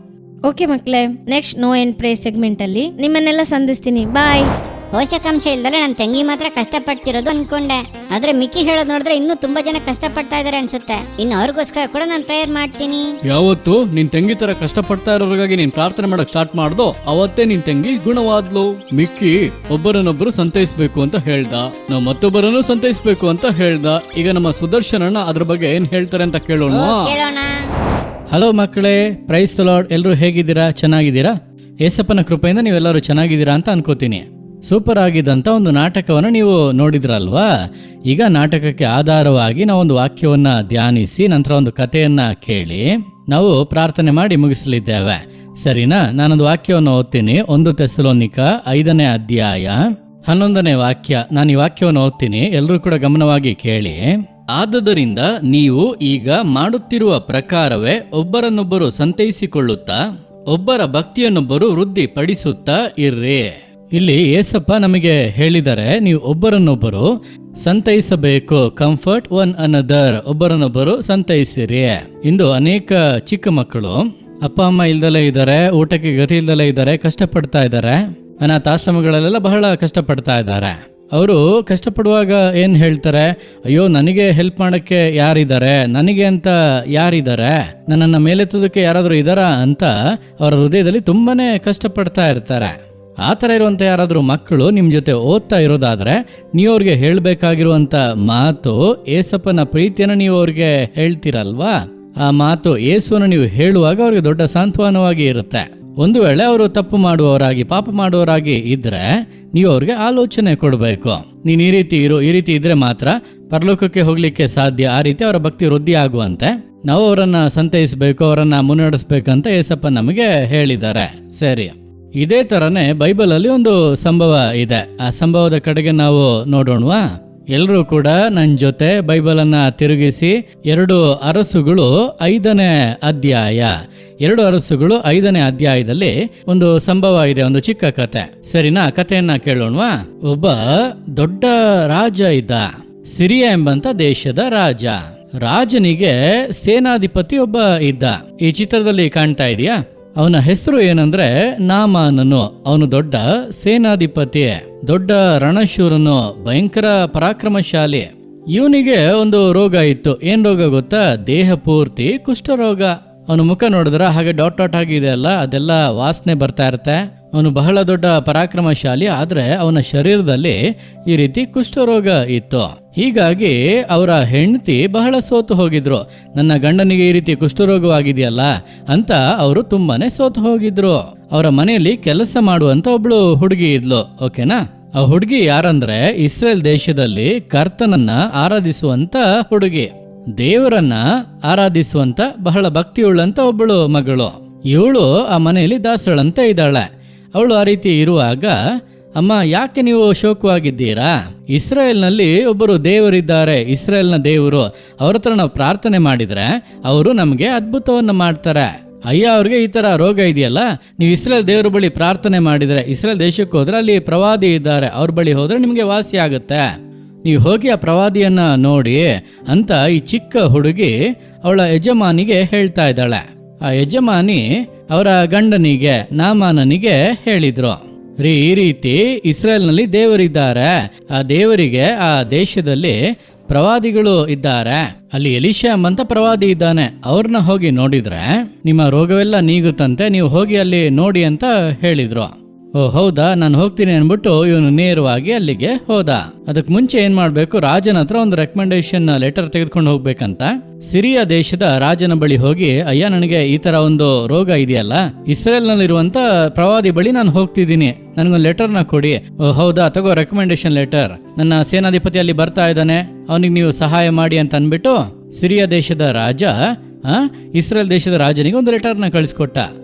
ಓಕೆ ಮಕ್ಕಳೇ, next know and pray segment ಅಲ್ಲಿ ನಿಮ್ಮನ್ನೆಲ್ಲ ಸಂಧಿಸ್ತೀನಿ. ಬಾಯ್. ಪೋಷಕಾಂಶ ಇಲ್ದಲೆ ನನ್ನ ತಂಗಿ ಮಾತ್ರ ಕಷ್ಟಪಡ್ತಿರೋದು ಅನ್ಕೊಂಡೆ, ಆದ್ರೆ ಮಿಕ್ಕಿ ಹೇಳೋದು ನೋಡಿದ್ರೆ ಇನ್ನೂ ತುಂಬಾ ಜನ ಕಷ್ಟಪಡ್ತಾ ಇದಾರೆ ಅನ್ಸುತ್ತೆ. ಇನ್ನು ಅವ್ರಿಗೋಸ್ಕರ ಕೂಡ ನಾನು ಪ್ರೇಯರ್ ಮಾಡ್ತೀನಿ. ಯಾವತ್ತು ನಿನ್ ತಂಗಿ ತರ ಕಷ್ಟಪಡ್ತಾ ಇರೋರಿಗಾಗಿ ನೀನ್ ಪ್ರಾರ್ಥನೆ ಮಾಡಕ್ ಸ್ಟಾರ್ಟ್ ಮಾಡ್ದೋ ಅವತ್ತೇ ನಿನ್ ತಂಗಿ ಗುಣವಾದ್ಲು. ಮಿಕ್ಕಿ ಒಬ್ಬರನ್ನೊಬ್ಬರು ಸಂತೈಸ್ಬೇಕು ಅಂತ ಹೇಳ್ದ, ನಾವು ಮತ್ತೊಬ್ಬರನ್ನು ಸಂತೈಸ್ಬೇಕು ಅಂತ ಹೇಳ್ದ. ಈಗ ನಮ್ಮ ಸುದರ್ಶನಣ್ಣ ಅದ್ರ ಬಗ್ಗೆ ಏನ್ ಹೇಳ್ತಾರೆ ಅಂತ ಕೇಳೋಣ. ಹಲೋ ಮಕ್ಕಳೇ, ಪ್ರೈಸ್ ದ ಲಾರ್ಡ್. ಎಲ್ಲರೂ ಹೇಗಿದ್ದೀರಾ? ಚೆನ್ನಾಗಿದ್ದೀರಾ? ಏಸಪ್ಪನ ಕೃಪೆಯಿಂದ ನೀವೆಲ್ಲರೂ ಚೆನ್ನಾಗಿದ್ದೀರಾ ಅಂತ ಅನ್ಕೋತೀನಿ. ಸೂಪರ್ ಆಗಿದ್ದಂಥ ಒಂದು ನಾಟಕವನ್ನು ನೀವು ನೋಡಿದ್ರಲ್ವಾ? ಈಗ ನಾಟಕಕ್ಕೆ ಆಧಾರವಾಗಿ ನಾವೊಂದು ವಾಕ್ಯವನ್ನು ಧ್ಯಾನಿಸಿ ನಂತರ ಒಂದು ಕಥೆಯನ್ನ ಕೇಳಿ ನಾವು ಪ್ರಾರ್ಥನೆ ಮಾಡಿ ಮುಗಿಸಲಿದ್ದೇವೆ. ಸರಿನಾ? ನಾನೊಂದು ವಾಕ್ಯವನ್ನು ಓದ್ತೀನಿ. 1 ಥೆಸಲೋನಿಕ 5ನೇ ಅಧ್ಯಾಯ 11ನೇ ವಾಕ್ಯ. ನಾನು ಈ ವಾಕ್ಯವನ್ನು ಓದ್ತೀನಿ, ಎಲ್ಲರೂ ಕೂಡ ಗಮನವಾಗಿ ಕೇಳಿ. ಆದುದರಿಂದ ನೀವು ಈಗ ಮಾಡುತ್ತಿರುವ ಪ್ರಕಾರವೇ ಒಬ್ಬರನ್ನೊಬ್ಬರು ಸಂತೈಸಿಕೊಳ್ಳುತ್ತಾ ಒಬ್ಬರ ಭಕ್ತಿಯನ್ನೊಬ್ಬರು ವೃದ್ಧಿ ಪಡಿಸುತ್ತಾ ಇರ್ರಿ. ಇಲ್ಲಿ ಏಸಪ್ಪ ನಮಗೆ ಹೇಳಿದರೆ, ನೀವು ಒಬ್ಬರನ್ನೊಬ್ಬರು ಸಂತೈಸಬೇಕು. ಕಂಫರ್ಟ್ ಒನ್ ಅನದರ್, ಒಬ್ಬರನ್ನೊಬ್ಬರು ಸಂತೈಸಿರಿ. ಇಂದು ಅನೇಕ ಚಿಕ್ಕ ಮಕ್ಕಳು ಅಪ್ಪ ಅಮ್ಮ ಇಲ್ದಲೇ ಇದ್ದಾರೆ, ಊಟಕ್ಕೆ ಗತಿ ಇಲ್ದಲೇ ಇದ್ದಾರೆ, ಕಷ್ಟಪಡ್ತಾ ಇದ್ದಾರೆ. ಅನಾಥಾಶ್ರಮಗಳಲ್ಲೆಲ್ಲ ಬಹಳ ಕಷ್ಟಪಡ್ತಾ ಇದ್ದಾರೆ. ಅವರು ಕಷ್ಟಪಡುವಾಗ ಏನು ಹೇಳ್ತಾರೆ? ಅಯ್ಯೋ, ನನಗೆ ಹೆಲ್ಪ್ ಮಾಡೋಕ್ಕೆ ಯಾರಿದ್ದಾರೆ, ನನಗೆ ಅಂತ ಯಾರಿದ್ದಾರೆ, ನನ್ನನ್ನು ಮೇಲೆತ್ತೋದಕ್ಕೆ ಯಾರಾದರೂ ಇದ್ದಾರಾ ಅಂತ ಅವರ ಹೃದಯದಲ್ಲಿ ತುಂಬಾನೇ ಕಷ್ಟಪಡ್ತಾ ಇರ್ತಾರೆ. ಆ ಥರ ಇರುವಂಥ ಯಾರಾದರೂ ಮಕ್ಕಳು ನಿಮ್ಮ ಜೊತೆ ಓದ್ತಾ ಇರೋದಾದರೆ ನೀವು ಅವ್ರಿಗೆ ಹೇಳಬೇಕಾಗಿರುವಂಥ ಮಾತು, ಏಸಪ್ಪನ ಪ್ರೀತಿಯನ್ನು ನೀವು ಅವ್ರಿಗೆ ಹೇಳ್ತೀರಲ್ವಾ, ಆ ಮಾತು ಏಸುವನ್ನು ನೀವು ಹೇಳುವಾಗ ಅವ್ರಿಗೆ ದೊಡ್ಡ ಸಾಂತ್ವನವಾಗಿ ಇರುತ್ತೆ. ಒಂದು ವೇಳೆ ಅವರು ತಪ್ಪು ಮಾಡುವವರಾಗಿ ಪಾಪ ಮಾಡುವವರಾಗಿ ಇದ್ರೆ ನೀವು ಅವ್ರಿಗೆ ಆಲೋಚನೆ ಕೊಡಬೇಕು. ನೀನು ಈ ರೀತಿ ಇರು, ಈ ರೀತಿ ಇದ್ರೆ ಮಾತ್ರ ಪರಲೋಕಕ್ಕೆ ಹೋಗ್ಲಿಕ್ಕೆ ಸಾಧ್ಯ. ಆ ರೀತಿ ಅವರ ಭಕ್ತಿ ವೃದ್ಧಿ ಆಗುವಂತೆ ನಾವು ಅವರನ್ನ ಸಂತೈಸಬೇಕು, ಅವರನ್ನ ಮುನ್ನಡೆಸ್ಬೇಕಂತ ಏಸಪ್ಪ ನಮಗೆ ಹೇಳಿದ್ದಾರೆ. ಸರಿ, ಇದೇ ತರನೇ ಬೈಬಲ್ ಅಲ್ಲಿ ಒಂದು ಸಂಭವ ಇದೆ. ಆ ಸಂಭವದ ಕಡೆಗೆ ನಾವು ನೋಡೋಣವಾ? ಎಲ್ಲರೂ ಕೂಡ ನನ್ನ ಜೊತೆ ಬೈಬಲ್ ಅನ್ನ ತಿರುಗಿಸಿ 2 ಅರಸುಗಳು 5ನೇ ಅಧ್ಯಾಯ. 2 ಅರಸುಗಳು 5ನೇ ಅಧ್ಯಾಯದಲ್ಲಿ ಒಂದು ಸಂಭವ ಇದೆ, ಒಂದು ಚಿಕ್ಕ ಕತೆ. ಸರಿನಾ? ಕಥೆಯನ್ನ ಕೇಳೋಣವಾ? ಒಬ್ಬ ದೊಡ್ಡ ರಾಜ ಇದ್ದ, ಸಿರಿಯಾ ಎಂಬಂತ ದೇಶದ ರಾಜ. ರಾಜನಿಗೆ ಸೇನಾಧಿಪತಿ ಒಬ್ಬ ಇದ್ದ. ಈ ಚಿತ್ರದಲ್ಲಿ ಕಾಣ್ತಾ ಇದೆಯಾ? ಅವನ ಹೆಸರು ಏನಂದ್ರೆ ನಾಮಾನನು. ಅವನು ದೊಡ್ಡ ಸೇನಾಧಿಪತಿ, ದೊಡ್ಡ ರಣಶೂರನು, ಭಯಂಕರ ಪರಾಕ್ರಮಶಾಲಿ. ಇವನಿಗೆ ಒಂದು ರೋಗ ಇತ್ತು. ಏನ್ ರೋಗ ಗೊತ್ತಾ? ದೇಹ ಪೂರ್ತಿ ಕುಷ್ಠರೋಗ. ಅವನ ಮುಖ ನೋಡಿದ್ರೆ ಹಾಗೆ ಡಾಟ್ ಡಾಟ್ ಆಗಿದೆ ಅಲ್ಲ, ಅದೆಲ್ಲ ವಾಸನೆ ಬರ್ತಾ ಇರುತ್ತೆ. ಅವನು ಬಹಳ ದೊಡ್ಡ ಪರಾಕ್ರಮಶಾಲಿ, ಆದ್ರೆ ಅವನ ಶರೀರದಲ್ಲಿ ಈ ರೀತಿ ಕುಷ್ಠರೋಗ ಇತ್ತು. ಹೀಗಾಗಿ ಅವರ ಹೆಂಡತಿ ಬಹಳ ಸೋತು ಹೋಗಿದ್ರು. ನನ್ನ ಗಂಡನಿಗೆ ಈ ರೀತಿ ಕುಷ್ಠರೋಗವಾಗಿದೆಯಲ್ಲ ಅಂತ ಅವರು ತುಂಬಾನೇ ಸೋತು ಹೋಗಿದ್ರು. ಅವರ ಮನೆಯಲ್ಲಿ ಕೆಲಸ ಮಾಡುವಂತ ಒಬ್ಳು ಹುಡುಗಿ ಇದ್ಲು. ಓಕೆನಾ? ಆ ಹುಡುಗಿ ಯಾರಂದ್ರೆ ಇಸ್ರೇಲ್ ದೇಶದಲ್ಲಿ ಕರ್ತನನ್ನ ಆರಾಧಿಸುವಂತ ಹುಡುಗಿ, ದೇವರನ್ನ ಆರಾಧಿಸುವಂತ ಬಹಳ ಭಕ್ತಿಯುಳ್ಳಂತ ಒಬ್ಬಳು ಮಗಳು. ಇವಳು ಆ ಮನೆಯಲ್ಲಿ ದಾಸಳಂತ ಇದ್ದಾಳೆ. ಅವಳು ಆ ರೀತಿ ಇರುವಾಗ, ಅಮ್ಮ ಯಾಕೆ ನೀವು ಶೋಕವಾಗಿದ್ದೀರಾ? ಇಸ್ರಾಯೇಲ್ನಲ್ಲಿ ಒಬ್ಬರು ದೇವರಿದ್ದಾರೆ, ಇಸ್ರಾಯೇಲ್ನ ದೇವರು. ಅವ್ರ ಹತ್ರ ನಾವು ಪ್ರಾರ್ಥನೆ ಮಾಡಿದ್ರೆ ಅವರು ನಮಗೆ ಅದ್ಭುತವನ್ನು ಮಾಡ್ತಾರೆ. ಅಯ್ಯ, ಅವ್ರಿಗೆ ಈ ಥರ ರೋಗ ಇದೆಯಲ್ಲ, ನೀವು ಇಸ್ರೇಲ್ ದೇವ್ರ ಬಳಿ ಪ್ರಾರ್ಥನೆ ಮಾಡಿದರೆ, ಇಸ್ರೇಲ್ ದೇಶಕ್ಕೆ ಹೋದ್ರೆ ಅಲ್ಲಿ ಪ್ರವಾದಿ ಇದ್ದಾರೆ, ಅವ್ರ ಬಳಿ ಹೋದ್ರೆ ನಿಮಗೆ ವಾಸಿ ಆಗುತ್ತೆ, ನೀವು ಹೋಗಿ ಆ ಪ್ರವಾದಿಯನ್ನ ನೋಡಿ ಅಂತ ಈ ಚಿಕ್ಕ ಹುಡುಗಿ ಅವಳ ಯಜಮಾನಿಗೆ ಹೇಳ್ತಾ ಇದ್ದಾಳೆ. ಆ ಯಜಮಾನಿ ಅವರ ಗಂಡನಿಗೆ ನಾಮಾನನಿಗೆ ಹೇಳಿದ್ರು, ಈ ರೀತಿ ಇಸ್ರೇಲ್ನಲ್ಲಿ ದೇವರಿದ್ದಾರೆ, ಆ ದೇವರಿಗೆ ಆ ದೇಶದಲ್ಲಿ ಪ್ರವಾದಿಗಳು ಇದ್ದಾರೆ, ಅಲ್ಲಿ ಎಲಿಷಾ ಎಂಬಂತ ಪ್ರವಾದಿ ಇದ್ದಾನೆ, ಅವ್ರನ್ನ ಹೋಗಿ ನೋಡಿದ್ರೆ ನಿಮ್ಮ ರೋಗವೆಲ್ಲ ನೀಗುತ್ತಂತೆ, ನೀವು ಹೋಗಿ ಅಲ್ಲಿ ನೋಡಿ ಅಂತ ಹೇಳಿದ್ರು. ಓ ಹೌದಾ, ನಾನು ಹೋಗ್ತೀನಿ ಅನ್ಬಿಟ್ಟು ಇವನು ನೇರವಾಗಿ ಅಲ್ಲಿಗೆ ಹೋದ. ಅದಕ್ಕೆ ಮುಂಚೆ ಏನ್ ಮಾಡ್ಬೇಕು, ರಾಜನ ಹತ್ರ ಒಂದು ರೆಕಮೆಂಡೇಶನ್ ಲೆಟರ್ ತೆಗೆದುಕೊಂಡು ಹೋಗ್ಬೇಕಂತ ಸಿರಿಯಾ ದೇಶದ ರಾಜನ ಬಳಿ ಹೋಗಿ, ಅಯ್ಯ ನನಗೆ ಈ ತರ ಒಂದು ರೋಗ ಇದೆಯಲ್ಲ, ಇಸ್ರೇಲ್ ನಲ್ಲಿರುವಂತ ಪ್ರವಾದಿ ಬಳಿ ನಾನು ಹೋಗ್ತಿದ್ದೀನಿ, ನನಗೊಂದು ಲೆಟರ್ನ ಕೊಡಿ. ಓ ಹೌದಾ, ತಗೋ ರೆಕಮೆಂಡೇಶನ್ ಲೆಟರ್, ನನ್ನ ಸೇನಾಧಿಪತಿ ಅಲ್ಲಿ ಬರ್ತಾ ಇದ್ದಾನೆ, ಅವನಿಗೆ ನೀವು ಸಹಾಯ ಮಾಡಿ ಅಂತ ಅನ್ಬಿಟ್ಟು ಸಿರಿಯಾ ದೇಶದ ರಾಜ ಇಸ್ರೇಲ್ ದೇಶದ ರಾಜನಿಗೆ ಒಂದು ಲೆಟರ್ನ ಕಳಿಸ್ಕೊಟ್ಟ.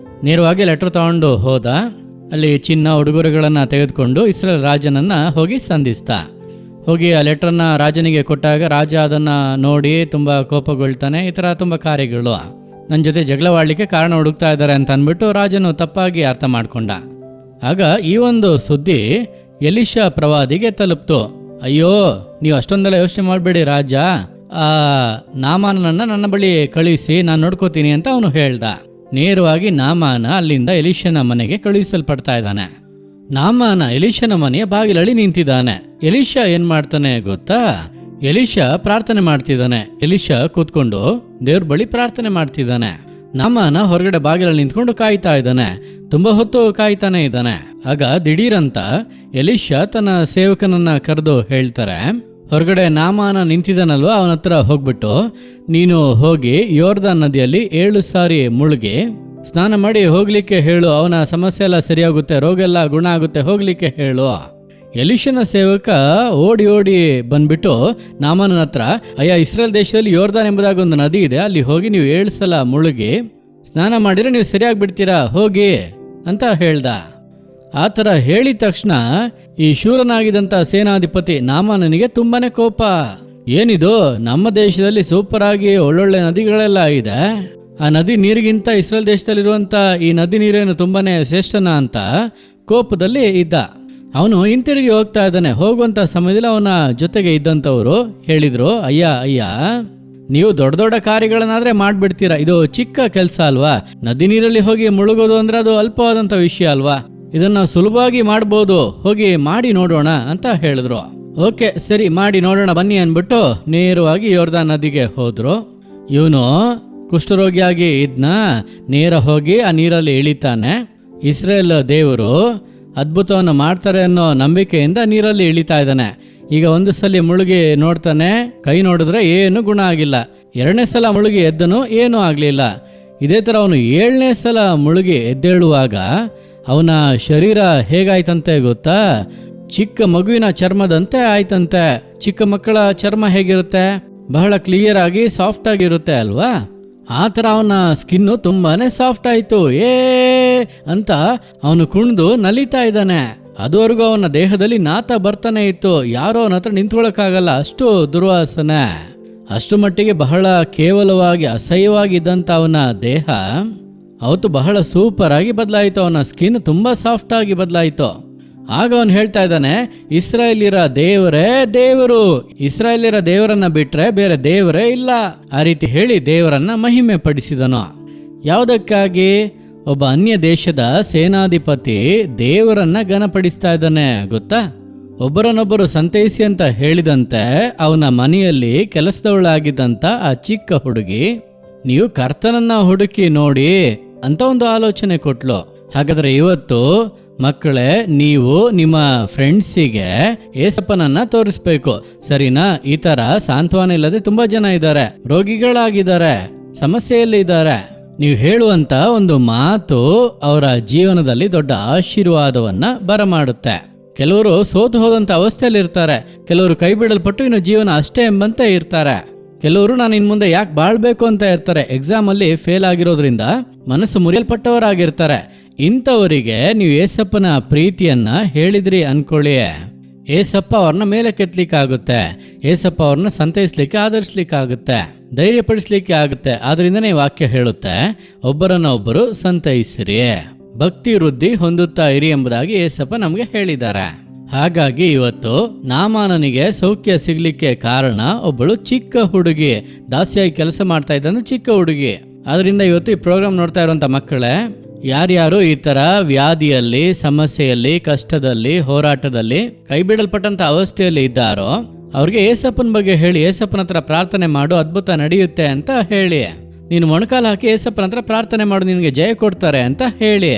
ನೇರವಾಗಿ ಲೆಟರ್ ತಗೊಂಡು ಹೋದ. ಅಲ್ಲಿ ಚಿನ್ನ ಉಡುಗೊರೆಗಳನ್ನು ತೆಗೆದುಕೊಂಡು ಇಸ್ರೇಲ್ ರಾಜನನ್ನ ಹೋಗಿ ಸಂಧಿಸ್ತಾ. ಹೋಗಿ ಆ ಲೆಟರ್ನ ರಾಜನಿಗೆ ಕೊಟ್ಟಾಗ ರಾಜ ಅದನ್ನು ನೋಡಿ ತುಂಬ ಕೋಪಗೊಳ್ತಾನೆ. ಈ ಥರ ತುಂಬ ಕಾರ್ಯಗಳು, ನನ್ನ ಜೊತೆ ಜಗಳವಾಡಲಿಕ್ಕೆ ಕಾರಣ ಹುಡುಕ್ತಾ ಇದ್ದಾರೆ ಅಂತ ಅಂದ್ಬಿಟ್ಟು ರಾಜನು ತಪ್ಪಾಗಿ ಅರ್ಥ ಮಾಡ್ಕೊಂಡ. ಆಗ ಈ ಒಂದು ಸುದ್ದಿ ಎಲಿಷಾ ಪ್ರವಾದಿಗೆ ತಲುಪ್ತು. ಅಯ್ಯೋ, ನೀವು ಅಷ್ಟೊಂದೆಲ್ಲ ಯೋಚನೆ ಮಾಡಬೇಡಿ ರಾಜ, ಆ ನಾಮಾನನ್ನ ನನ್ನ ಬಳಿ ಕಳಿಸಿ, ನಾನು ನೋಡ್ಕೋತೀನಿ ಅಂತ ಅವನು ಹೇಳ್ದ. ನೇರವಾಗಿ ನಾಮಾನ ಅಲ್ಲಿಂದ ಎಲಿಷನ ಮನೆಗೆ ಕಳುಹಿಸಲ್ಪಡ್ತಾ ಇದ್ದಾನೆ. ನಾಮಾನ ಎಲಿಷನ ಮನೆಯ ಬಾಗಿಲಲ್ಲಿ ನಿಂತಿದ್ದಾನೆ. ಎಲಿಷಾ ಏನ್ ಮಾಡ್ತಾನೆ ಗೊತ್ತಾ? ಎಲಿಷಾ ಪ್ರಾರ್ಥನೆ ಮಾಡ್ತಿದ್ದಾನೆ. ಎಲಿಷಾ ಕೂತ್ಕೊಂಡು ದೇವ್ರ ಬಳಿ ಪ್ರಾರ್ಥನೆ ಮಾಡ್ತಿದ್ದಾನೆ. ನಾಮಾನ ಹೊರಗಡೆ ಬಾಗಿಲಲ್ಲಿ ನಿಂತ್ಕೊಂಡು ಕಾಯ್ತಾ ಇದ್ದಾನೆ. ತುಂಬಾ ಹೊತ್ತು ಕಾಯ್ತಾನೆ ಇದ್ದಾನೆ. ಆಗ ದಿಢೀರಂತ ಎಲಿಷಾ ತನ್ನ ಸೇವಕನನ್ನ ಕರೆದು ಹೇಳ್ತಾರೆ, ಹೊರಗಡೆ ನಾಮಾನ ನಿಂತಿದ್ದಾನಲ್ವ, ಅವನ ಹತ್ರ ಹೋಗ್ಬಿಟ್ಟು ನೀನು ಹೋಗಿ ಯೋರ್ದಾನ್ ನದಿಯಲ್ಲಿ 7 ಸಾರಿ ಮುಳುಗಿ ಸ್ನಾನ ಮಾಡಿ ಹೋಗ್ಲಿಕ್ಕೆ ಹೇಳು, ಅವನ ಸಮಸ್ಯೆ ಎಲ್ಲ ಸರಿಯಾಗುತ್ತೆ, ರೋಗ ಎಲ್ಲ ಗುಣ ಆಗುತ್ತೆ, ಹೋಗ್ಲಿಕ್ಕೆ ಹೇಳು. ಎಲಿಷನ ಸೇವಕ ಓಡಿ ಓಡಿ ಬಂದ್ಬಿಟ್ಟು ನಾಮಾನನ ಹತ್ರ, ಅಯ್ಯ ಇಸ್ರೇಲ್ ದೇಶದಲ್ಲಿ ಯೋರ್ದಾನ್ ಎಂಬುದಾಗಿ ಒಂದು ನದಿ ಇದೆ, ಅಲ್ಲಿ ಹೋಗಿ ನೀವು 7 ಸಲ ಮುಳುಗಿ ಸ್ನಾನ ಮಾಡಿದ್ರೆ ನೀವು ಸರಿಯಾಗಿ ಬಿಡ್ತೀರಾ, ಹೋಗಿ ಅಂತ ಹೇಳ್ದ. ಆ ಥರ ಹೇಳಿದ ತಕ್ಷಣ ಈ ಶೂರನಾಗಿದ್ದಂಥ ಸೇನಾಧಿಪತಿ ನಾಮಾನನಿಗೆ ತುಂಬಾನೇ ಕೋಪ. ಏನಿದು, ನಮ್ಮ ದೇಶದಲ್ಲಿ ಸೂಪರ್ ಆಗಿ ಒಳ್ಳೊಳ್ಳೆ ನದಿಗಳೆಲ್ಲ ಇದೆ, ಆ ನದಿ ನೀರಿಗಿಂತ ಇಸ್ರೇಲ್ ದೇಶದಲ್ಲಿರುವಂಥ ಈ ನದಿ ನೀರೇನು ತುಂಬಾನೇ ಶ್ರೇಷ್ಠನ ಅಂತ ಕೋಪದಲ್ಲಿ ಇದ್ದ. ಅವನು ಹಿಂತಿರುಗಿ ಹೋಗ್ತಾ ಇದ್ದಾನೆ. ಹೋಗುವಂಥ ಸಮಯದಲ್ಲಿ ಅವನ ಜೊತೆಗೆ ಇದ್ದಂಥವ್ರು ಹೇಳಿದ್ರು, ಅಯ್ಯ ನೀವು ದೊಡ್ಡ ದೊಡ್ಡ ಕಾರ್ಯಗಳನ್ನಾದ್ರೆ ಮಾಡ್ಬಿಡ್ತೀರಾ, ಇದು ಚಿಕ್ಕ ಕೆಲಸ ಅಲ್ವಾ, ನದಿ ನೀರಲ್ಲಿ ಹೋಗಿ ಮುಳುಗೋದು ಅಂದ್ರೆ ಅದು ಅಲ್ಪವಾದಂಥ ವಿಷಯ ಅಲ್ವಾ, ಇದನ್ನ ಸುಲಭವಾಗಿ ಮಾಡ್ಬೋದು, ಹೋಗಿ ಮಾಡಿ ನೋಡೋಣ ಅಂತ ಹೇಳಿದ್ರು. ಓಕೆ ಸರಿ, ಮಾಡಿ ನೋಡೋಣ ಬನ್ನಿ ಅನ್ಬಿಟ್ಟು ನೇರವಾಗಿ ಯೋರ್ದಾನ್ ನದಿಗೆ ಹೋದ್ರು. ಇವನು ಕುಷ್ಠರೋಗಿಯಾಗಿ ಇದ್ನ, ನೇರ ಹೋಗಿ ಆ ನೀರಲ್ಲಿ ಇಳಿತಾನೆ. ಇಸ್ರೇಲ್ ದೇವರು ಅದ್ಭುತವನ್ನು ಮಾಡ್ತಾರೆ ಅನ್ನೋ ನಂಬಿಕೆಯಿಂದ ನೀರಲ್ಲಿ ಇಳಿತಾ ಇದ್ದಾನೆ. ಈಗ ಒಂದು ಸಲ ಮುಳುಗಿ ನೋಡ್ತಾನೆ, ಕೈ ನೋಡಿದ್ರೆ ಏನು ಗುಣ ಆಗಿಲ್ಲ. 2ನೇ ಸಲ ಮುಳುಗಿ ಎದ್ದನು, ಏನೂ ಆಗ್ಲಿಲ್ಲ. ಇದೇ ತರ ಅವನು 7ನೇ ಸಲ ಮುಳುಗಿ ಎದ್ದೇಳುವಾಗ ಅವನ ಶರೀರ ಹೇಗಾಯ್ತಂತೆ ಗೊತ್ತಾ? ಚಿಕ್ಕ ಮಗುವಿನ ಚರ್ಮದಂತೆ ಆಯ್ತಂತೆ. ಚಿಕ್ಕ ಮಕ್ಕಳ ಚರ್ಮ ಹೇಗಿರುತ್ತೆ, ಬಹಳ ಕ್ಲಿಯರ್ ಆಗಿ ಸಾಫ್ಟ್ ಆಗಿರುತ್ತೆ ಅಲ್ವಾ, ಆ ಥರ ಅವನ ಸ್ಕಿನ್ನು ತುಂಬಾನೇ ಸಾಫ್ಟ್ ಆಯ್ತು. ಅಂತ ಅವನು ಕುಣಿದು ನಲಿತಾ ಇದ್ದಾನೆ. ಅದುವರೆಗೂ ಅವನ ದೇಹದಲ್ಲಿ ನಾತ ಬರ್ತಾನೆ ಇತ್ತು. ಯಾರೋ ಅವನ ಹತ್ರ ನಿಂತ್ಕೊಳ್ಳೋಕ್ಕಾಗಲ್ಲ, ಅಷ್ಟು ದುರ್ವಾಸನೆ. ಅಷ್ಟು ಮಟ್ಟಿಗೆ ಬಹಳ ಕೇವಲವಾಗಿ ಅಸಹ್ಯವಾಗಿದ್ದಂಥ ಅವನ ದೇಹ ಅವತ್ತು ಬಹಳ ಸೂಪರ್ ಆಗಿ ಬದಲಾಯಿತು. ಅವನ ಸ್ಕಿನ್ ತುಂಬಾ ಸಾಫ್ಟ್ ಆಗಿ ಬದಲಾಯಿತು. ಆಗ ಅವನು ಹೇಳ್ತಾ ಇದ್ದಾನೆ, ಇಸ್ರಾಯೇಲ್ಯರ ದೇವರೇ ದೇವರು, ಇಸ್ರಾಯೇಲ್ಯರ ದೇವರನ್ನ ಬಿಟ್ರೆ ಬೇರೆ ದೇವರೇ ಇಲ್ಲ. ಆ ರೀತಿ ಹೇಳಿ ದೇವರನ್ನ ಮಹಿಮೆ ಪಡಿಸಿದನು. ಯಾವುದಕ್ಕಾಗಿ? ಒಬ್ಬ ಅನ್ಯ ದೇಶದ ಸೇನಾಧಿಪತಿ ದೇವರನ್ನ ಘನಪಡಿಸ್ತಾ ಇದ್ದಾನೆ ಗೊತ್ತಾ? ಒಬ್ಬರನ್ನೊಬ್ಬರು ಸಂತೈಸಿ ಅಂತ ಹೇಳಿದಂತೆ ಅವನ ಮನೆಯಲ್ಲಿ ಕೆಲಸದವಳಾಗಿದ್ದಂತ ಆ ಚಿಕ್ಕ ಹುಡುಗಿ, ನೀವು ಕರ್ತನನ್ನ ಹುಡುಕಿ ನೋಡಿ ಅಂತ ಒಂದು ಆಲೋಚನೆ ಕೊಟ್ಲು. ಹಾಗಾದ್ರೆ ಇವತ್ತು ಮಕ್ಕಳೇ, ನೀವು ನಿಮ್ಮ ಫ್ರೆಂಡ್ಸಿಗೆ ಏಸಪ್ಪನನ್ನ ತೋರಿಸ್ಬೇಕು, ಸರಿನಾ? ಈ ತರ ಸಾಂತ್ವನ ಇಲ್ಲದೆ ತುಂಬಾ ಜನ ಇದ್ದಾರೆ, ರೋಗಿಗಳಾಗಿದ್ದಾರೆ, ಸಮಸ್ಯೆಯಲ್ಲಿ ಇದ್ದಾರೆ. ನೀವು ಹೇಳುವಂತ ಒಂದು ಮಾತು ಅವರ ಜೀವನದಲ್ಲಿ ದೊಡ್ಡ ಆಶೀರ್ವಾದವನ್ನ ಬರಮಾಡುತ್ತೆ. ಕೆಲವರು ಸೋತು ಹೋದಂತ ಅವಸ್ಥೆಯಲ್ಲಿ ಇರ್ತಾರೆ, ಕೆಲವರು ಕೈ ಬಿಡಲ್ಪಟ್ಟು ಇನ್ನು ಜೀವನ ಅಷ್ಟೇ ಎಂಬಂತೆ ಇರ್ತಾರೆ, ಕೆಲವರು ನಾನು ಇನ್ ಮುಂದೆ ಯಾಕೆ ಬಾಳ್ಬೇಕು ಅಂತ ಇರ್ತಾರೆ, ಎಕ್ಸಾಮ್ ಅಲ್ಲಿ ಫೇಲ್ ಆಗಿರೋದ್ರಿಂದ ಮನಸ್ಸು ಮುರಿಯಲ್ಪಟ್ಟವರಾಗಿರ್ತಾರೆ. ಇಂಥವರಿಗೆ ನೀವು ಏಸಪ್ಪನ ಪ್ರೀತಿಯನ್ನ ಹೇಳಿದ್ರಿ ಅನ್ಕೊಳ್ಳಿ, ಏಸಪ್ಪ ಅವ್ರನ್ನ ಮೇಲೆ ಕೆತ್ತಲಿಕ್ಕಾಗುತ್ತೆ, ಏಸಪ್ಪ ಅವ್ರನ್ನ ಸಂತೈಸ್ಲಿಕ್ಕೆ ಆಧರಿಸ್ಲಿಕ್ಕಾಗುತ್ತೆ, ಧೈರ್ಯಪಡಿಸ್ಲಿಕ್ಕೆ ಆಗುತ್ತೆ. ಆದ್ರಿಂದನೇ ವಾಕ್ಯ ಹೇಳುತ್ತೆ, ಒಬ್ಬರನ್ನ ಒಬ್ಬರು ಸಂತೈಸಿರಿ, ಭಕ್ತಿ ವೃದ್ಧಿ ಹೊಂದುತ್ತಾ ಇರಿ ಎಂಬುದಾಗಿ ಏಸಪ್ಪ ನಮಗೆ ಹೇಳಿದ್ದಾರೆ. ಹಾಗಾಗಿ ಇವತ್ತು ನಾಮಾನನಿಗೆ ಸೌಖ್ಯ ಸಿಗ್ಲಿಕ್ಕೆ ಕಾರಣ ಒಬ್ಬಳು ಚಿಕ್ಕ ಹುಡುಗಿ, ದಾಸಿಯಾಗಿ ಕೆಲಸ ಮಾಡ್ತಾ ಇದ್ದಂತ ಚಿಕ್ಕ ಹುಡುಗಿ. ಆದ್ರಿಂದ ಇವತ್ತು ಈ ಪ್ರೋಗ್ರಾಮ್ ನೋಡ್ತಾ ಇರುವಂತ ಮಕ್ಕಳೇ, ಯಾರ್ಯಾರು ಈ ತರ ವ್ಯಾಧಿಯಲ್ಲಿ, ಸಮಸ್ಯೆಯಲ್ಲಿ, ಕಷ್ಟದಲ್ಲಿ, ಹೋರಾಟದಲ್ಲಿ, ಕೈ ಬಿಡಲ್ಪಟ್ಟಂತ ಅವಸ್ಥೆಯಲ್ಲಿ ಇದ್ದಾರೋ ಅವ್ರಿಗೆ ಏಸಪ್ಪನ ಬಗ್ಗೆ ಹೇಳಿ, ಏಸಪ್ಪನ ಹತ್ರ ಪ್ರಾರ್ಥನೆ ಮಾಡು, ಅದ್ಭುತ ನಡೆಯುತ್ತೆ ಅಂತ ಹೇಳಿ. ನೀನು ಮೊಣಕಾಲು ಹಾಕಿ ಏಸಪ್ಪನ ಹತ್ರ ಪ್ರಾರ್ಥನೆ ಮಾಡು, ನಿನಗೆ ಜಯ ಕೊಡ್ತಾರೆ ಅಂತ ಹೇಳಿ.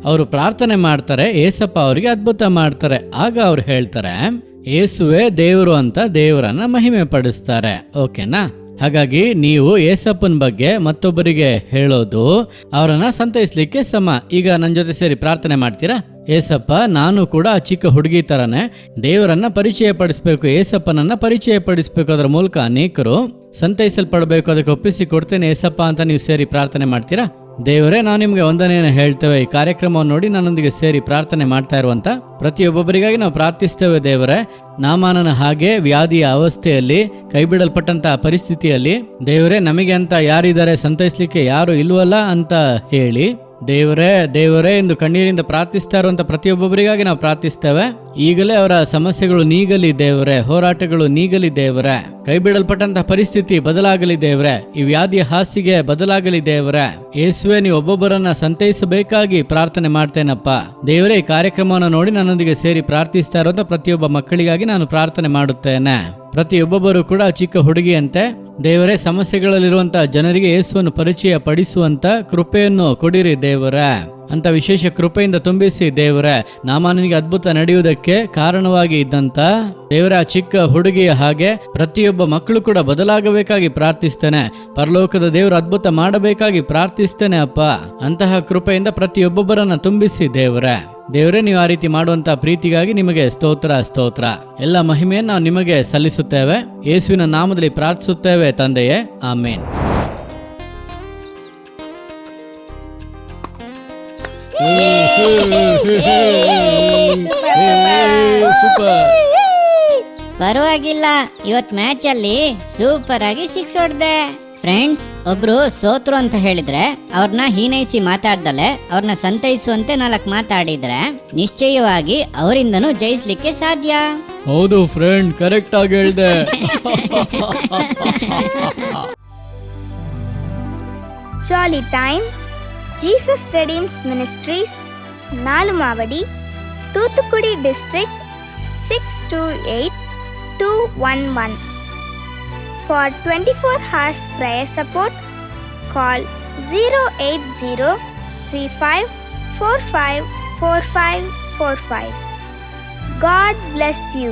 ಅವರು ಪ್ರಾರ್ಥನೆ ಮಾಡ್ತಾರೆ, ಏಸಪ್ಪ ಅವರಿಗೆ ಅದ್ಭುತ ಮಾಡ್ತಾರೆ. ಆಗ ಅವ್ರು ಹೇಳ್ತಾರೆ, ಏಸುವೆ ದೇವರು ಅಂತ ದೇವರನ್ನ ಮಹಿಮೆ ಪಡಿಸ್ತಾರೆ. ಓಕೆನಾ? ಹಾಗಾಗಿ ನೀವು ಏಸಪ್ಪನ ಬಗ್ಗೆ ಮತ್ತೊಬ್ಬರಿಗೆ ಹೇಳೋದು ಅವರನ್ನ ಸಂತೈಸ್ಲಿಕ್ಕೆ ಸಮ. ಈಗ ನನ್ನ ಜೊತೆ ಸೇರಿ ಪ್ರಾರ್ಥನೆ ಮಾಡ್ತೀರಾ? ಏಸಪ್ಪ, ನಾನು ಕೂಡ ಚಿಕ್ಕ ಹುಡುಗಿ ತರನೇ ದೇವರನ್ನ ಪರಿಚಯ ಪಡಿಸ್ಬೇಕು, ಏಸಪ್ಪನನ್ನ ಪರಿಚಯ ಪಡಿಸ್ಬೇಕು, ಅದರ ಮೂಲಕ ಅನೇಕರು ಸಂತೈಸಲ್ಪಡಬೇಕು, ಅದಕ್ಕೆ ಒಪ್ಪಿಸಿ ಕೊಡ್ತೇನೆ ಏಸಪ್ಪ ಅಂತ ನೀವು ಸೇರಿ ಪ್ರಾರ್ಥನೆ ಮಾಡ್ತೀರಾ? ದೇವರೇ, ನಾವು ನಿಮ್ಗೆ ಒಂದನೇನು ಹೇಳ್ತೇವೆ, ಈ ಕಾರ್ಯಕ್ರಮವನ್ನು ನೋಡಿ ನನ್ನೊಂದಿಗೆ ಸೇರಿ ಪ್ರಾರ್ಥನೆ ಮಾಡ್ತಾ ಇರುವಂತ ಪ್ರತಿಯೊಬ್ಬೊಬ್ಬರಿಗಾಗಿ ನಾವು ಪ್ರಾರ್ಥಿಸ್ತೇವೆ. ದೇವರೇ, ನಾಮಾನನ ಹಾಗೆ ವ್ಯಾಧಿಯ ಅವಸ್ಥೆಯಲ್ಲಿ, ಕೈ ಬಿಡಲ್ಪಟ್ಟಂತ ಪರಿಸ್ಥಿತಿಯಲ್ಲಿ, ದೇವರೇ ನಮಗೆ ಅಂತ ಯಾರಿದ್ದಾರೆ, ಸಂತೈಸ್ಲಿಕ್ಕೆ ಯಾರು ಇಲ್ವಲ್ಲ ಅಂತ ಹೇಳಿ, ದೇವರೇ ದೇವರೇ ಎಂದು ಕಣ್ಣೀರಿಂದ ಪ್ರಾರ್ಥಿಸ್ತಾ ಇರುವಂತ ಪ್ರತಿಯೊಬ್ಬೊಬ್ಬರಿಗಾಗಿ ನಾವು ಪ್ರಾರ್ಥಿಸ್ತೇವೆ. ಈಗಲೇ ಅವರ ಸಮಸ್ಯೆಗಳು ನೀಗಲಿ ದೇವರೇ, ಹೋರಾಟಗಳು ನೀಗಲಿ ದೇವರೇ, ಕೈ ಬಿಡಲ್ಪಟ್ಟಂತ ಪರಿಸ್ಥಿತಿ ಬದಲಾಗಲಿ ದೇವರೇ, ಈ ವ್ಯಾಧಿಯ ಹಾಸಿಗೆ ಬದಲಾಗಲಿ ದೇವರೇ. ಯೇಸುವೆ, ನೀವು ಒಬ್ಬೊಬ್ಬರನ್ನ ಸಂತೈಸಬೇಕಾಗಿ ಪ್ರಾರ್ಥನೆ ಮಾಡ್ತೇನಪ್ಪ. ದೇವರೇ, ಈ ಕಾರ್ಯಕ್ರಮವನ್ನು ನೋಡಿ ನನ್ನೊಂದಿಗೆ ಸೇರಿ ಪ್ರಾರ್ಥಿಸ್ತಾ ಇರುವಂತ ಪ್ರತಿಯೊಬ್ಬ ಮಕ್ಕಳಿಗಾಗಿ ನಾನು ಪ್ರಾರ್ಥನೆ ಮಾಡುತ್ತೇನೆ. ಪ್ರತಿಯೊಬ್ಬೊಬ್ಬರು ಕೂಡ ಚಿಕ್ಕ ಹುಡುಗಿಯಂತೆ ದೇವರೇ ಸಮಸ್ಯೆಗಳಲ್ಲಿರುವಂತಹ ಜನರಿಗೆ ಯೇಸುವನ್ನು ಪರಿಚಯ ಪಡಿಸುವಂತ ಕೃಪೆಯನ್ನು ಕೊಡಿರಿ ದೇವರೇ, ಅಂತ ವಿಶೇಷ ಕೃಪೆಯಿಂದ ತುಂಬಿಸಿ ದೇವರೇ. ನಾಮಾನನಿಗೆ ಅದ್ಭುತ ನಡೆಯುವುದಕ್ಕೆ ಕಾರಣವಾಗಿ ಇದ್ದಂತ ದೇವರ ಆ ಚಿಕ್ಕ ಹುಡುಗಿಯ ಹಾಗೆ ಪ್ರತಿಯೊಬ್ಬ ಮಕ್ಕಳು ಕೂಡ ಬದಲಾಗಬೇಕಾಗಿ ಪ್ರಾರ್ಥಿಸ್ತೇನೆ. ಪರಲೋಕದ ದೇವರು ಅದ್ಭುತ ಮಾಡಬೇಕಾಗಿ ಪ್ರಾರ್ಥಿಸ್ತೇನೆ ಅಪ್ಪ. ಅಂತಹ ಕೃಪೆಯಿಂದ ಪ್ರತಿಯೊಬ್ಬೊಬ್ಬರನ್ನ ತುಂಬಿಸಿ ದೇವರೇ. ದೇವರೇ, ನೀವು ಆ ರೀತಿ ಮಾಡುವಂತ ಪ್ರೀತಿಗಾಗಿ ನಿಮಗೆ ಸ್ತೋತ್ರ ಸ್ತೋತ್ರ. ಎಲ್ಲ ಮಹಿಮೆಯನ್ನು ನಾವು ನಿಮಗೆ ಸಲ್ಲಿಸುತ್ತೇವೆ. ಯೇಸುವಿನ ನಾಮದಲ್ಲಿ ಪ್ರಾರ್ಥಿಸುತ್ತೇವೆ ತಂದೆಯೇ, ಆಮೇನ್. ಪರವಾಗಿಲ್ಲ, ಇವತ್ ಮ್ಯಾಚ್ ಅಲ್ಲಿ ಸೂಪರ್ ಆಗಿ 6 ಹೊಡೆದೆ. ಫ್ರೆಂಡ್ಸ್, ಒಬ್ರು ಸೋತ್ರು ಅಂತ ಹೇಳಿದ್ರೆ ಅವ್ರನ್ನ ಹೀನೈಸಿ ಮಾತಾಡ್ದಲೆ ಅವ್ರನ್ನ ಸಂತೈಸುವಂತೆ 4 ಮಾತಾಡಿದ್ರೆ ನಿಶ್ಚಯವಾಗಿ ಅವರಿಂದನೂ ಜಯಿಸ್ಲಿಕ್ಕೆ ಸಾಧ್ಯ. ಹೌದು ಫ್ರೆಂಡ್, ಕರೆಕ್ಟ್ ಆಗಿ ಹೇಳ್ದೆ. Jolly time, Jesus redeems ministries, Nalumavadi, Thoothukudi district 628211. For 24 hours prayer support, call 08035454545. God bless you.